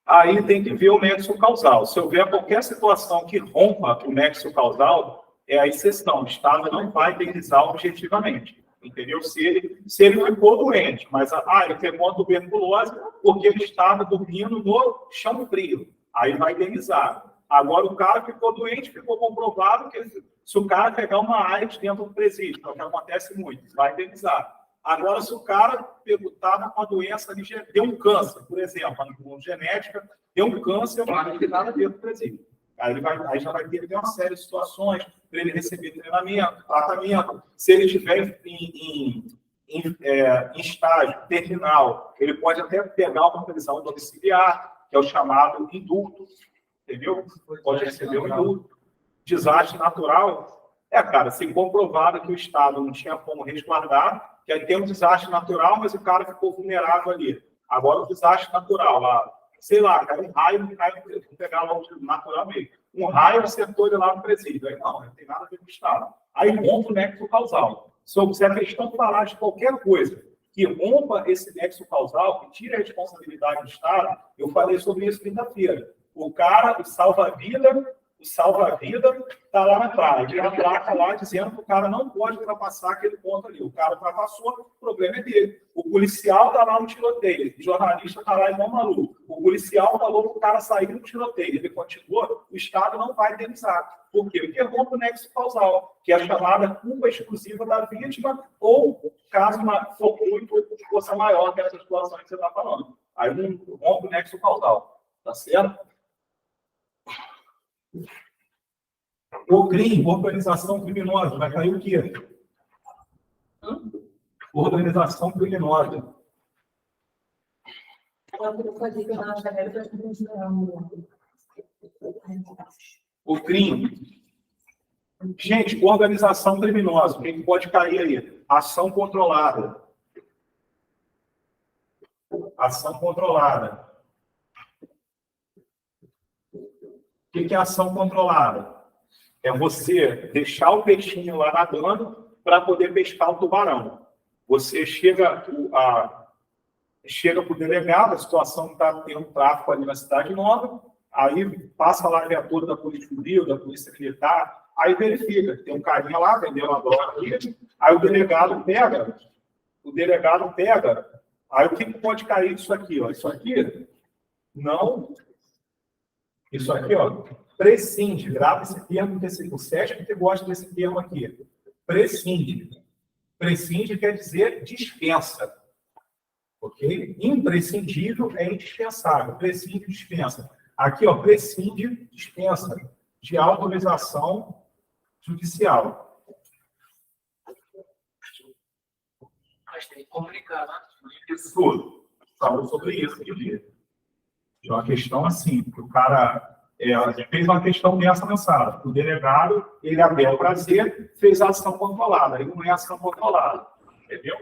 Aí tem que ver o nexo causal. Se houver qualquer situação que rompa o nexo causal, é a exceção. O Estado não vai indenizar objetivamente. Entendeu? Se ele ficou doente, mas ele pegou uma tuberculose porque ele estava dormindo no chão frio. Aí vai indenizar. Agora, o cara ficou doente, ficou comprovado que se o cara pegar uma AIDS dentro do presídio, que é o que acontece muito, vai indenizar. Agora, se o cara estava com a doença, deu um câncer, por exemplo, uma genética, deu um câncer, mas não nada dentro do presídio. Aí já vai ter uma série de situações para ele receber treinamento, tratamento. Se ele estiver em estágio terminal, ele pode até pegar uma prisão domiciliar, que é o chamado indulto, entendeu? Pode receber um indulto. Desastre natural, cara, se comprovado que o Estado não tinha como resguardar, que aí tem um desastre natural, mas o cara ficou vulnerável ali. Agora, o desastre natural, sei lá, caiu um raio, vou pegar lá o natural mesmo. Um raio acertou ele lá no presídio. Aí não tem nada a ver com o Estado. Aí rompe o nexo causal. Se a questão falar de qualquer coisa que rompa esse nexo causal, que tira a responsabilidade do Estado, eu falei sobre isso quinta-feira. O cara, o salva-vida está lá na praia. Tem uma placa lá dizendo que o cara não pode ultrapassar aquele ponto ali. O cara ultrapassou, o problema é dele. O policial está lá no tiroteio. O jornalista está lá igual maluco. O policial falou que o cara saiu do tiroteio. Ele continuou, o Estado não vai indenizar. Por quê? Porque rompe o nexo causal, que é a chamada culpa exclusiva da vítima, ou caso fortuito ou força maior que essa situação que você está falando. Aí rompe o nexo causal. Tá certo? O crime, organização criminosa, vai cair o quê? Organização criminosa. O crime. Gente, organização criminosa, o que pode cair aí? Ação controlada. Ação controlada. O que é ação controlada? É você deixar o peixinho lá nadando para poder pescar o tubarão. Você chega para o delegado, a situação está tendo tráfico ali na Cidade Nova, aí passa lá a viatura da Polícia Civil, da Polícia Militar, aí verifica, tem um carinha lá, vendendo a droga aqui, aí o delegado pega, aí o que pode cair disso aqui? Ó? Isso aqui, não... Isso aqui, prescinde, grava esse termo, o SESC que gosta desse termo aqui. Prescinde. Prescinde quer dizer dispensa. Ok? Imprescindível é indispensável. Prescinde, dispensa. Aqui, prescinde, dispensa de autorização judicial. Mas tem que comunicar, né? Isso tudo. Falou sobre isso aqui, dia. É uma questão assim, que o cara fez uma questão dessa lançada. O delegado, ele abriu o prazer, fez a ação controlada. Aí não é ação controlada. Entendeu?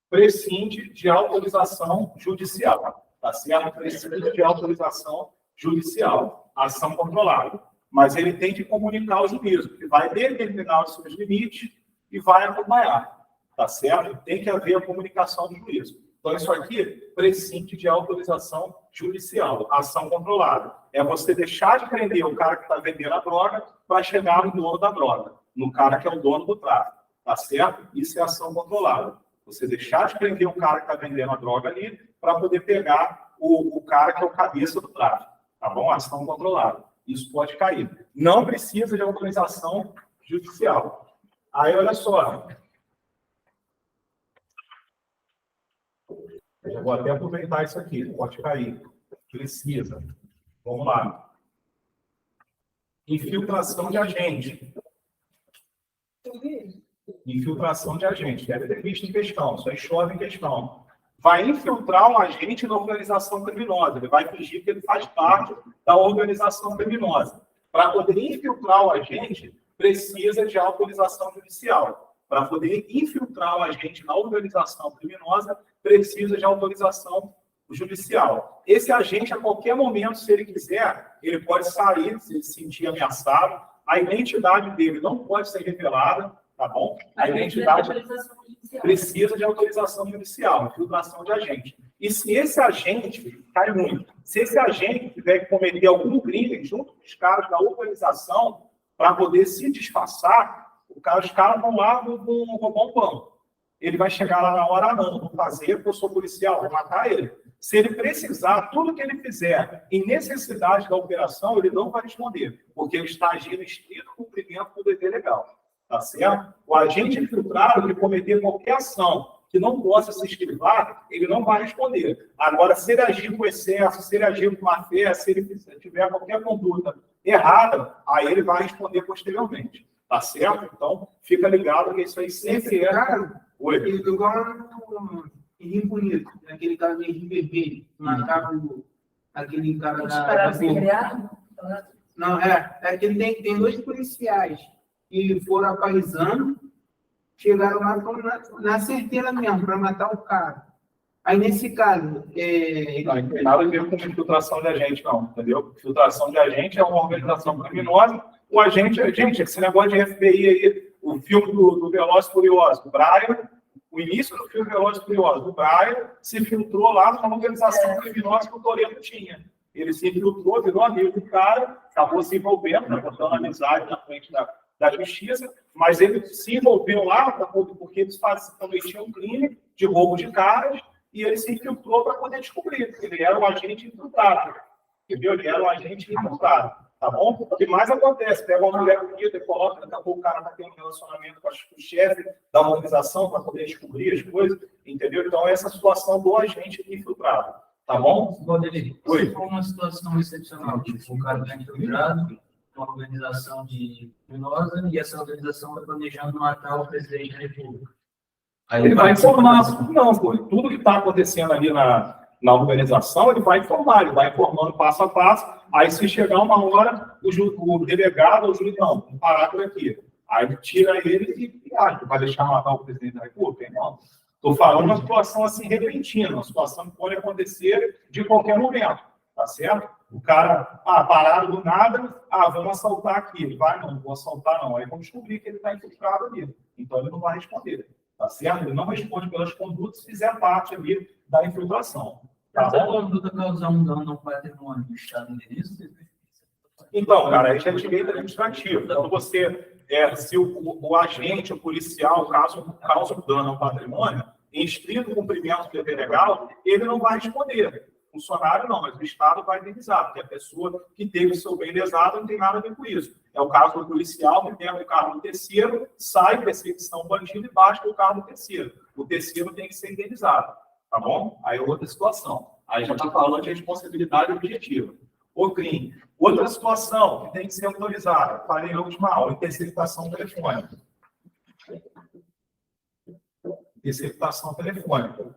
Prescinde de autorização judicial. Tá certo? Prescinde de autorização judicial. Ação controlada. Mas ele tem que comunicar os limites, que vai determinar os seus limites e vai acompanhar. Tá certo? Tem que haver a comunicação do juízo. Então, isso aqui prescinde de autorização judicial, ação controlada. É você deixar de prender o cara que está vendendo a droga para chegar no dono da droga, no cara que é o dono do tráfico. Tá certo? Isso é ação controlada. Você deixar de prender o cara que está vendendo a droga ali para poder pegar o cara que é o cabeça do tráfico. Tá bom? Ação controlada. Isso pode cair. Não precisa de autorização judicial. Aí, olha só. Já Eu vou até aproveitar isso aqui, pode cair. Precisa. Vamos lá. Infiltração de agente. Infiltração de agente. Deve ter visto em questão. Isso aí chove em questão. Vai infiltrar um agente na organização criminosa. Ele vai fingir que ele faz parte da organização criminosa. Para poder infiltrar o agente, precisa de autorização judicial. Para poder infiltrar o agente na organização criminosa, precisa de autorização judicial. Esse agente, a qualquer momento, se ele quiser, ele pode sair, se ele se sentir ameaçado. A identidade dele não pode ser revelada, tá bom? A identidade precisa de autorização judicial, infiltração de agente. E se esse agente, cai muito, se esse agente tiver que cometer algum crime junto com os caras da organização, para poder se disfarçar, os caras vão lá vão roubar um banco. Ele vai chegar lá na hora, não, vou fazer, porque eu sou policial, vou matar ele. Se ele precisar, tudo que ele fizer em necessidade da operação, ele não vai responder, porque ele está agindo em estrito cumprimento do dever legal. Tá certo? O agente infiltrado que cometer qualquer ação que não possa se esquivar, ele não vai responder. Agora, se ele agir com excesso, se ele agir com má fé, se ele tiver qualquer conduta errada, aí ele vai responder posteriormente. Tá certo? Então, fica ligado que isso aí sempre é... Oi. Igual em Rio Bonito, aquele cara de Rio Vermelho, mataram aquele cara da... Não, é que tem dois policiais que foram apaisando, chegaram lá na certeira mesmo, para matar o cara. Aí, nesse caso... Não tem nada a ver com infiltração de agente, não, entendeu? Infiltração de agente é uma organização criminosa. O agente, gente, esse negócio de FBI aí, o filme do Velozes e Furiosos, o Brian, o início do filme Velozes e Furiosos, o Brian se filtrou lá numa organização criminosa que o Toretto tinha. Ele se infiltrou, virou amigo do cara, acabou se envolvendo, botando amizade na frente da justiça, mas ele se envolveu lá porque eles cometiam um crime de roubo de caras e ele se infiltrou para poder descobrir. Ele era um agente infiltrado. Entendeu? Ele era um agente infiltrado. Tá bom? O que mais acontece? Pega uma mulher bonita e coloca, daqui a pouco o cara está tendo um relacionamento com o chefe da organização para poder descobrir as coisas, entendeu? Então, essa situação do agente infiltrado. Tá bom? Se for uma situação excepcional, tipo, o cara está infiltrado, uma organização criminosa, e essa organização está planejando matar o presidente da República. Aí ele vai informar, não, pô, tudo que está acontecendo ali na organização, ele vai informar, ele vai informando passo a passo. Aí, se chegar uma hora, o delegado ou o juiz, não, vamos parar por aqui. Aí ele tira ele e vai deixar matar o presidente da República? Não. Estou falando uma situação assim repentina, uma situação que pode acontecer de qualquer momento, tá certo? O cara, parado do nada, vamos assaltar aqui. Ele vai, não vou assaltar não. Aí vamos descobrir que ele está infiltrado ali. Então ele não vai responder, tá certo? Ele não responde pelas condutas se fizer parte ali da infiltração. Tá essa bom? conduta causar um dano ao patrimônio do Estado indeniza? Então, cara, isso é direito administrativo. Então, se o agente, o policial, causa um dano ao patrimônio, em estrito cumprimento do dever legal, ele não vai responder. O funcionário não, mas o Estado vai indenizar, porque a pessoa que teve o seu bem lesado não tem nada a ver com isso. É o caso do policial que pega o carro do terceiro, sai perseguição bandido e baixa o carro do terceiro. O terceiro tem que ser indenizado, tá bom? Aí é outra situação. Aí já está falando de responsabilidade objetiva. O crime. Outra situação que tem que ser autorizada, falei na última aula, interceptação telefônica. Interceptação telefônica.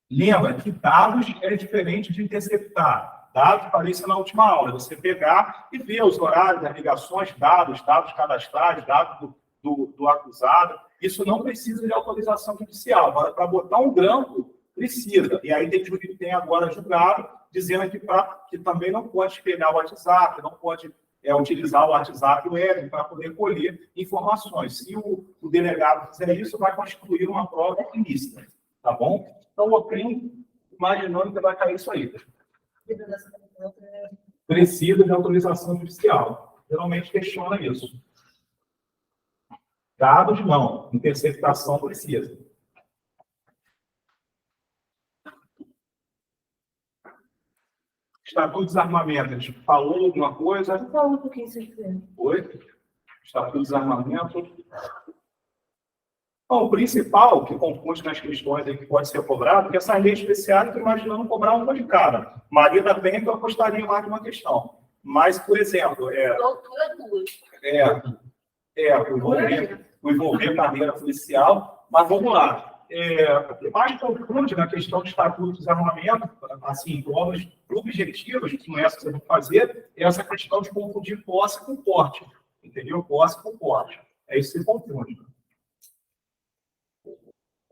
Lembra que dados é diferente de interceptar. Dados, falei isso na última aula. Você pegar e ver os horários das ligações, dados cadastrais, dados do acusado. Isso não precisa de autorização judicial. Agora, para botar um grampo, precisa. E aí tem agora julgado, dizendo que também não pode espelhar o WhatsApp, não pode utilizar o WhatsApp web para poder colher informações. Se o delegado fizer isso, vai constituir uma prova ilícita. Tá bom? Então, o crime, imaginando que vai cair isso aí. Precisa de autorização judicial. Geralmente questiona isso. Dados, não. Interceptação precisa. Estatuto de Desarmamento. A gente falou alguma coisa? Fala um pouquinho, se quiser. Oi? Estatuto de Desarmamento. Bom, o principal que confunde nas questões aí que pode ser cobrado, que essas leis especiais, eu estou imaginando cobrar uma de cada. Maria da Penha, eu apostaria mais de uma questão. Mas, por exemplo, Doutora duas. o envolver carreira policial, mas vamos lá. O mais profundo na questão de estatuto de desarmamento, assim, provas objetivas, que não é essa que você vai fazer, é essa questão de confundir posse com porte. Entendeu? Posse com porte. É isso que se confunde.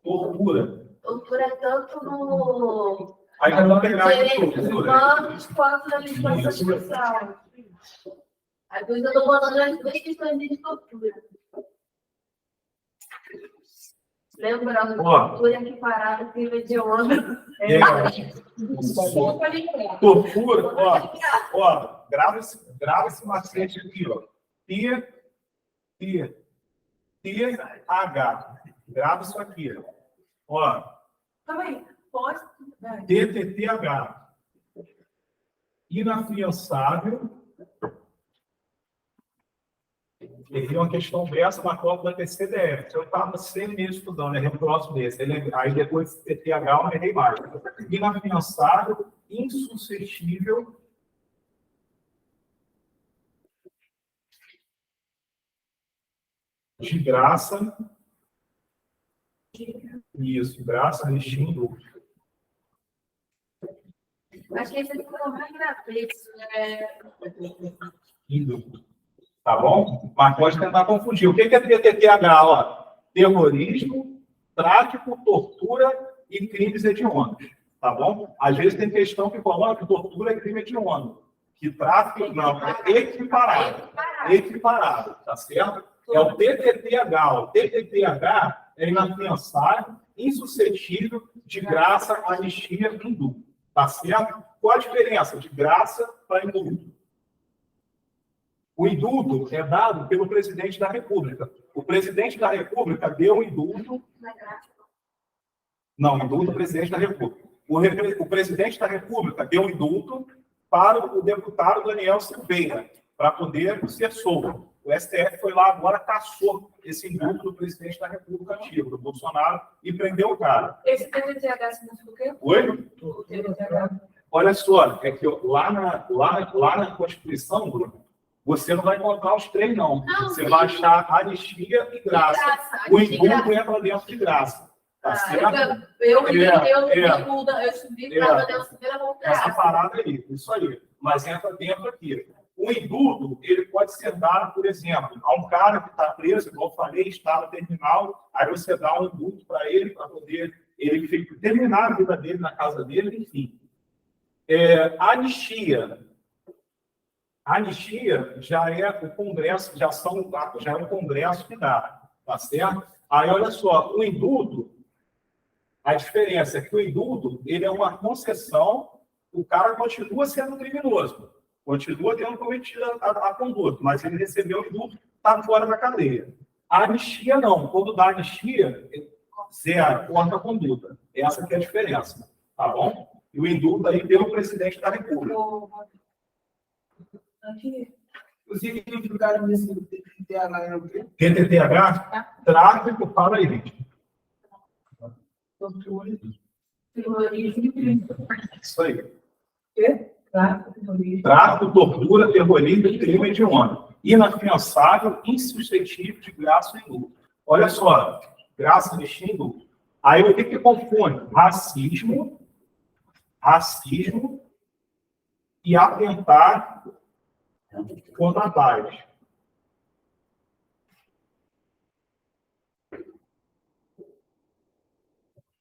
Tortura. Doutora tanto no Aí vamos pegar aqui direitos tortura. humanos quanto na legislação social. Aí depois eu estou botando as duas questões de tortura. Lembrando, tortura equiparada crime de onda. Tortura, grava esse macete aqui, ó. TH. Grava isso aqui, ó. Também, pode. TTTH. Inafiançável. Teve uma questão dessa na prova da TCDF. Eu estava 6 meses estudando, errei o próximo desse. Aí depois TTH eu não errei mais. Inafiançável, insuscetível. De graça. Isso, graça, destino. Acho que esse aqui foi o mais gratuito, né? Tá bom? Mas pode tentar confundir. O que é TTTH? Ó? Terrorismo, tráfico, tortura e crimes hediondos. Tá bom? Às vezes tem questão que coloca que tortura é crime hediondo. Que tráfico, não, é equiparado. Equiparado, tá certo? É o TTTH. O TTTH é inafiançável, insuscetível, de graça, anistia, indulto. Tá certo? Qual a diferença de graça para indulto? O indulto é dado pelo presidente da República. O presidente da República deu o indulto. Não, indulto é o presidente da República. O presidente da República deu o indulto para o deputado Daniel Silveira, para poder ser solto. O STF foi lá agora, caçou esse indulto do presidente da República antigo, do Bolsonaro, e prendeu o cara. Esse TTTH significa o quê? Oi? O TTTH. Olha só, é que lá na Constituição, Bruno, você não vai encontrar os três, não. Você vai achar anistia e graça. O indulto entra dentro de graça. Tá certo? Eu subi para a Deus Silveira voltar. Essa parada aí, isso aí. Mas entra dentro aqui. O indulto, ele pode ser dado, por exemplo, a um cara que está preso, como eu falei, está no terminal, aí você dá um indulto para ele, para poder ele terminar a vida dele na casa dele, enfim. Anistia. Anistia já é o Congresso, já é o Congresso que dá, tá certo? Aí, olha só, o indulto, a diferença é que o indulto, ele é uma concessão, o cara continua sendo criminoso, continua tendo cometido a conduta, mas ele recebeu o indulto, está fora da cadeia. A anistia não, quando dá anistia, zero, corta a conduta. Essa que é a diferença, tá bom? E o indulto aí pelo presidente da República. O significado desse TTTH é o quê? TTTH, tráfico para elite. Isso aí. Tráfico, tortura, terrorismo e crime hediondo. Inafiançável, insuscetível de graça e indulto. Olha só, graça e indulto. Aí o que confunde? Racismo e atentar contra a paz.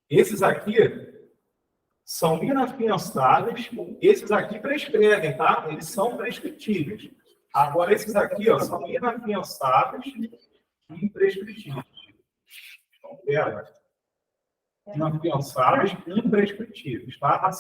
Esses aqui são inafiançáveis, esses aqui prescrevem, tá? Eles são prescritíveis. Agora, esses aqui, ó, são inafiançáveis e imprescritíveis. Então, pera. Inafiançáveis e imprescritíveis, tá?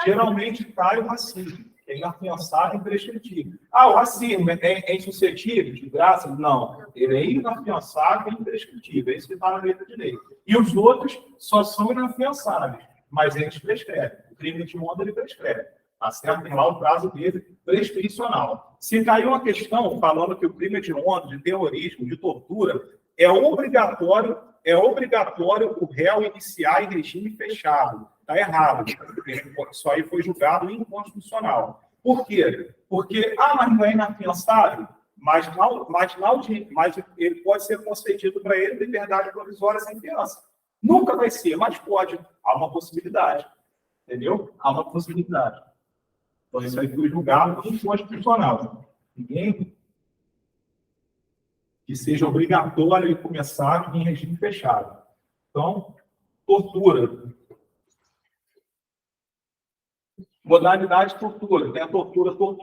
Geralmente cai o racismo, que é inafiançável e imprescritível. O racismo é insuscetível de graça? Não. Ele é inafiançável e imprescritível. É isso que está na letra de lei. E os outros só são inafiançáveis, mas eles prescrevem. O crime de onda ele prescreve. Tá certo? Tem lá o prazo dele prescricional. Se caiu uma questão falando que o crime hediondo, de terrorismo, de tortura, é obrigatório o réu iniciar em regime fechado. Está errado. Isso aí foi julgado inconstitucional. Por quê? Porque, mas não é inafiançável, mas ele pode ser concedido para ele liberdade provisória sem fiança. Nunca vai ser, mas pode. Há uma possibilidade. Entendeu? Há uma possibilidade. Então, isso aí foi julgado inconstitucional. Ninguém que seja obrigatório começar em regime fechado. Então, tortura. Modalidade de tortura. Tem a tortura, então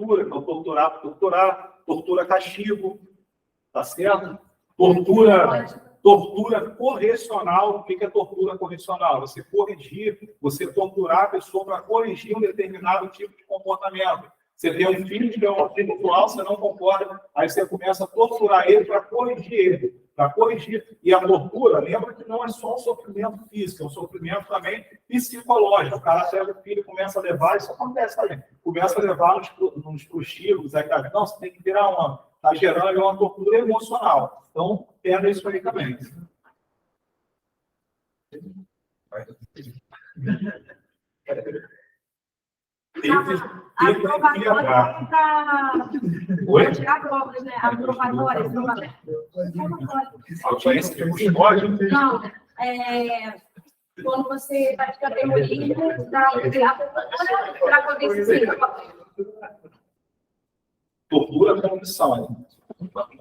tortura, castigo, tá certo? Tortura correcional. O que é tortura correcional? Você torturar a pessoa para corrigir um determinado tipo de comportamento. Você tem um filho que é um homossexual, você não concorda, aí você começa a torturar ele para corrigir ele. E a tortura, lembra que não é só um sofrimento físico, é um sofrimento também psicológico. O cara pega o filho e começa a levar, isso acontece também, começa a levar nos prostíbulos, aí cara, não, você tem que virar uma, está gerando uma tortura emocional. Então, pega isso aí também. Para tirar provas, né? A probatória. Audiência de custódia? Não, quando você pratica terrorismo, para poder se tortura com opção.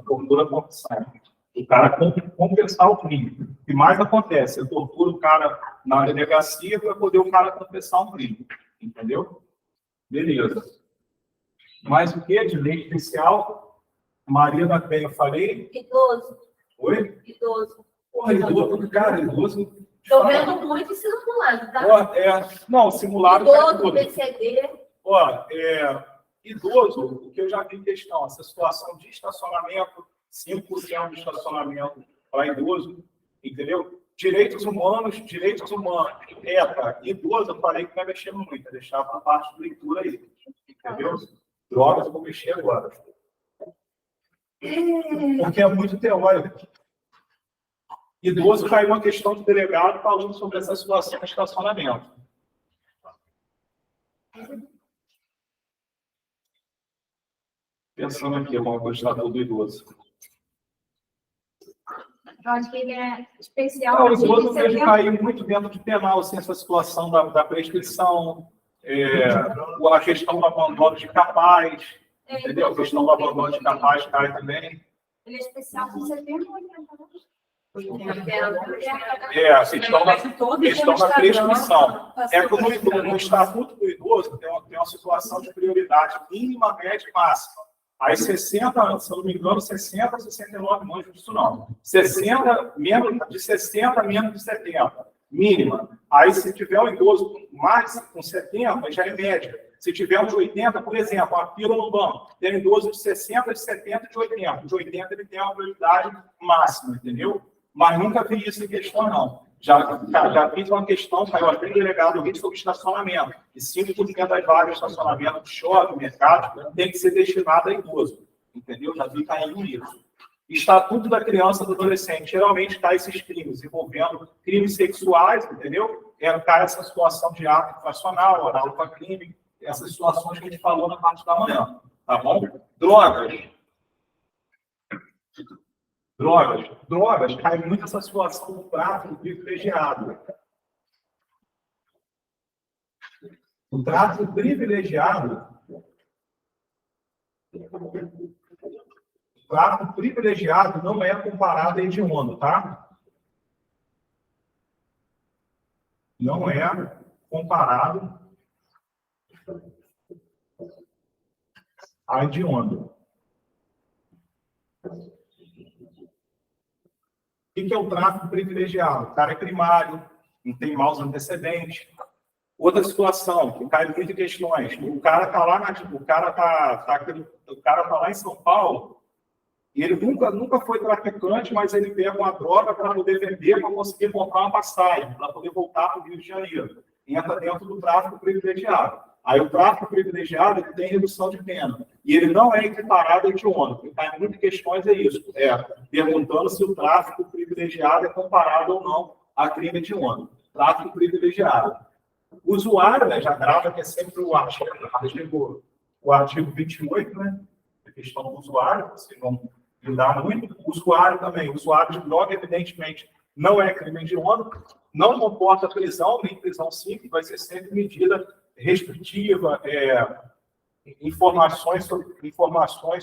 Tortura com opção. O cara confessar o crime. O que mais acontece? Eu torturo o cara na delegacia para poder o cara confessar um crime. Entendeu? Beleza. Mais o que de lei especial? Maria da Penha, eu falei. Idoso. Oi? Idoso. Porra, idoso, cara, idoso. Estou vendo muito esse simulado, tá? Não, simulado. Idoso, PCD. Idoso, o que eu já vi em questão, essa situação de estacionamento, 5% de estacionamento para idoso, entendeu? Direitos humanos, idoso, eu falei que vai mexer muito, deixar para a parte de leitura aí, entendeu? Drogas eu vou mexer agora. Porque é muito teórico. Idoso caiu uma questão do delegado falando sobre essa situação de estacionamento. Pensando aqui, como é o estatuto do idoso. Eu acho que ele é especial. Os idosos caem muito dentro de penal, assim, essa situação da prescrição, a questão do abandono de capaz, entendeu? A questão do abandono de capaz cai também. Ele é especial com 70 ou 80 anos. A questão da prescrição. É que no estatuto do idoso tem uma situação de prioridade mínima, média e máxima. Aí 60 anos, se eu não me engano, 60 a 69 anos disso não. 60, menos de 60, menos de 70. Mínima. Aí se tiver um idoso com 70, já é média. Se tiver um de 80, por exemplo, a fila no banco, tem um idoso de 60, de 70 e de 80. De 80 ele tem uma prioridade máxima, entendeu? Mas nunca vi isso em questão, não. Já fiz uma questão, caiu até delegado aqui sobre estacionamento. E 5% das vagas de estacionamento do shopping, mercado, tem que ser destinado a idoso. Entendeu? Já vi caindo nisso. Estatuto da criança e do adolescente. Geralmente cai esses crimes envolvendo crimes sexuais, entendeu? Cai essa situação de ato infracional, oral para crime, essas situações que a gente falou na parte da manhã. Tá bom? Drogas, cai muito essa situação do tráfico privilegiado. O tráfico privilegiado não é comparado a hediondo, tá? Não é comparado a hediondo. O que é o tráfico privilegiado? O cara é primário, não tem maus antecedentes. Outra situação, que cai muito em questões. O cara está lá, lá em São Paulo, e ele nunca foi traficante, mas ele pega uma droga para poder vender, para conseguir comprar uma passagem, para poder voltar para o Rio de Janeiro. Entra dentro do tráfico privilegiado. Aí o tráfico privilegiado ele tem redução de pena. E ele não é equiparado a hediondo. O que está em muitas questões é isso. Perguntando se o tráfico privilegiado é comparado ou não a crime hediondo. Tráfico privilegiado. O usuário, né, já grava que é sempre o artigo 28, né? A questão do usuário, você não lidar muito. O usuário também. O usuário de droga, evidentemente, não é crime hediondo, não comporta prisão, nem prisão simples, vai ser sempre medida restritiva, informações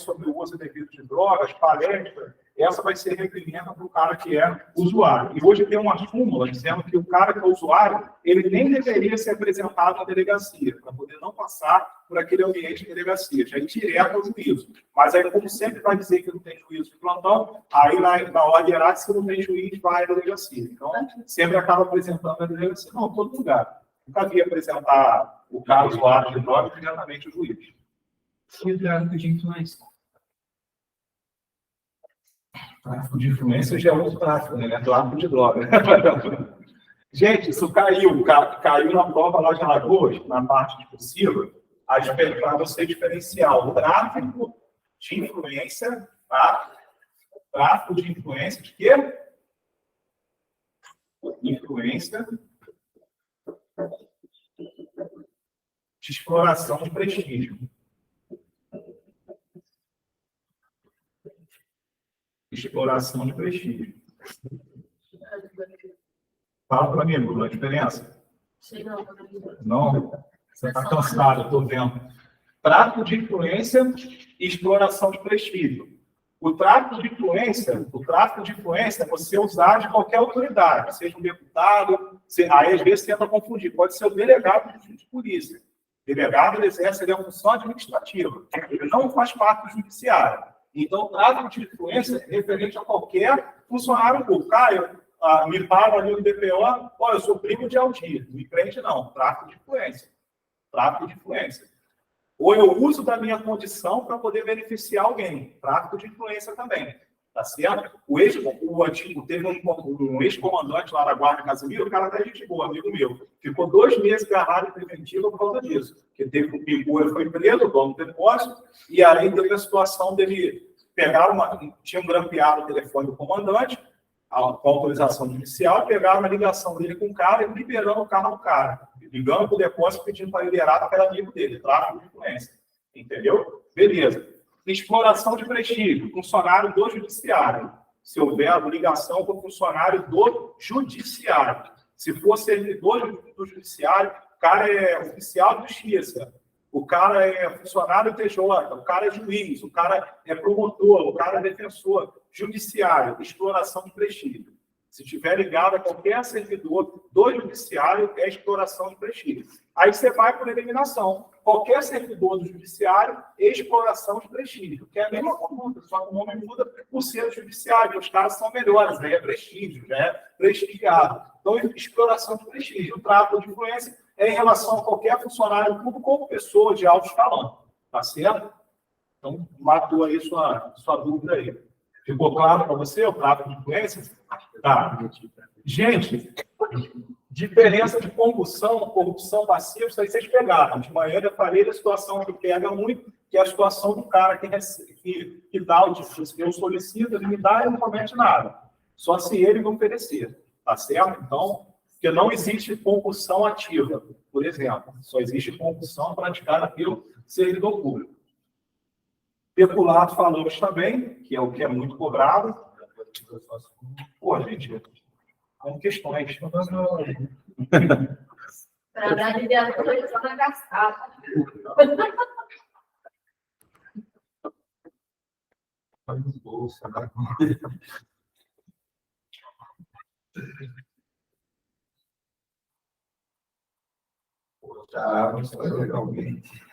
sobre o uso devido de drogas, palestras, essa vai ser requerimento para o cara que é usuário. E hoje tem uma súmula dizendo que o cara que é usuário, ele nem deveria ser apresentado na delegacia, para poder não passar por aquele ambiente de delegacia, já é direto ao juízo. Mas aí, como sempre vai dizer que não tem juízo de plantão, aí na ordem hierárquica, se não tem juiz, vai à delegacia. Então, sempre acaba apresentando na delegacia. Não, todo lugar. Nunca vi apresentar o cara usuário de droga diretamente ao juiz. E o tráfico de influência? Tráfico de influência já é outro tráfico, né? Tráfico de droga. Gente, isso caiu na prova lá de Alagoas, na parte discursiva, para você diferenciar o tráfico de influência, tá? Tráfico de influência de quê? Influência de exploração de prestígio. Exploração de prestígio. Fala para mim, Bruno, a diferença. Sei não. Não? Você está cansado, eu estou vendo. Tráfico de influência e exploração de prestígio. O tráfico de influência é você usar de qualquer autoridade, seja um deputado, aí às vezes tenta confundir, pode ser o delegado de polícia. O delegado ele exerce a função administrativa, ele não faz parte do judiciário. Então, o tráfico de influência é referente a qualquer funcionário público. Me param ali no DPO, eu sou primo de Aldir, me prende não, tráfico de influência. Tráfico de influência. Ou eu uso da minha condição para poder beneficiar alguém. Tráfico de influência também. Tá certo? O antigo, teve um ex-comandante lá da Guarda Casimiro, o cara até gente boa, amigo meu. Ficou 2 meses agarrado em preventiva por causa disso. Porque teve um pingu, ele foi preso, dono do depósito, e aí teve a situação dele pegar tinha um grampeado o telefone do comandante, com autorização judicial, pegaram uma ligação dele com o cara e liberando o carro do cara. Ligando para o depósito, pedindo para liberar para amigo dele, tráfico de influência. Entendeu? Beleza. Exploração de prestígio, funcionário do judiciário. Se houver ligação com o funcionário do judiciário. Se for servidor do judiciário, o cara é oficial de justiça, o cara é funcionário TJ, o cara é juiz, o cara é promotor, o cara é defensor, judiciário, exploração de prestígio. Se estiver ligado a qualquer servidor do judiciário, é exploração de prestígio. Aí você vai por eliminação. Qualquer servidor do judiciário, exploração de prestígio. Que é a mesma conduta, só que o nome muda por ser judiciário. Os caras são melhores, aí é prestígio, já é prestigiado. Então, exploração de prestígio. O tráfico de influência é em relação a qualquer funcionário público ou pessoa de alto escalão. Tá certo? Então, matou aí sua dúvida aí. Ficou claro para você o tráfico de influência? Tá. Gente, diferença de corrupção passiva, isso aí vocês pegaram. De manhã eu falei da situação que pega muito, que é a situação do cara que dá o que eu solicito, ele me dá e não promete nada. Só se ele me oferecer. Tá certo? Então, porque não existe concussão ativa, por exemplo. Só existe concussão praticada pelo servidor público. Peculato falamos também, que é o que é muito cobrado. Pô, gente, são questões. Para dar de viatura, só vai gastar. Faz no bolso, né? Já, legalmente.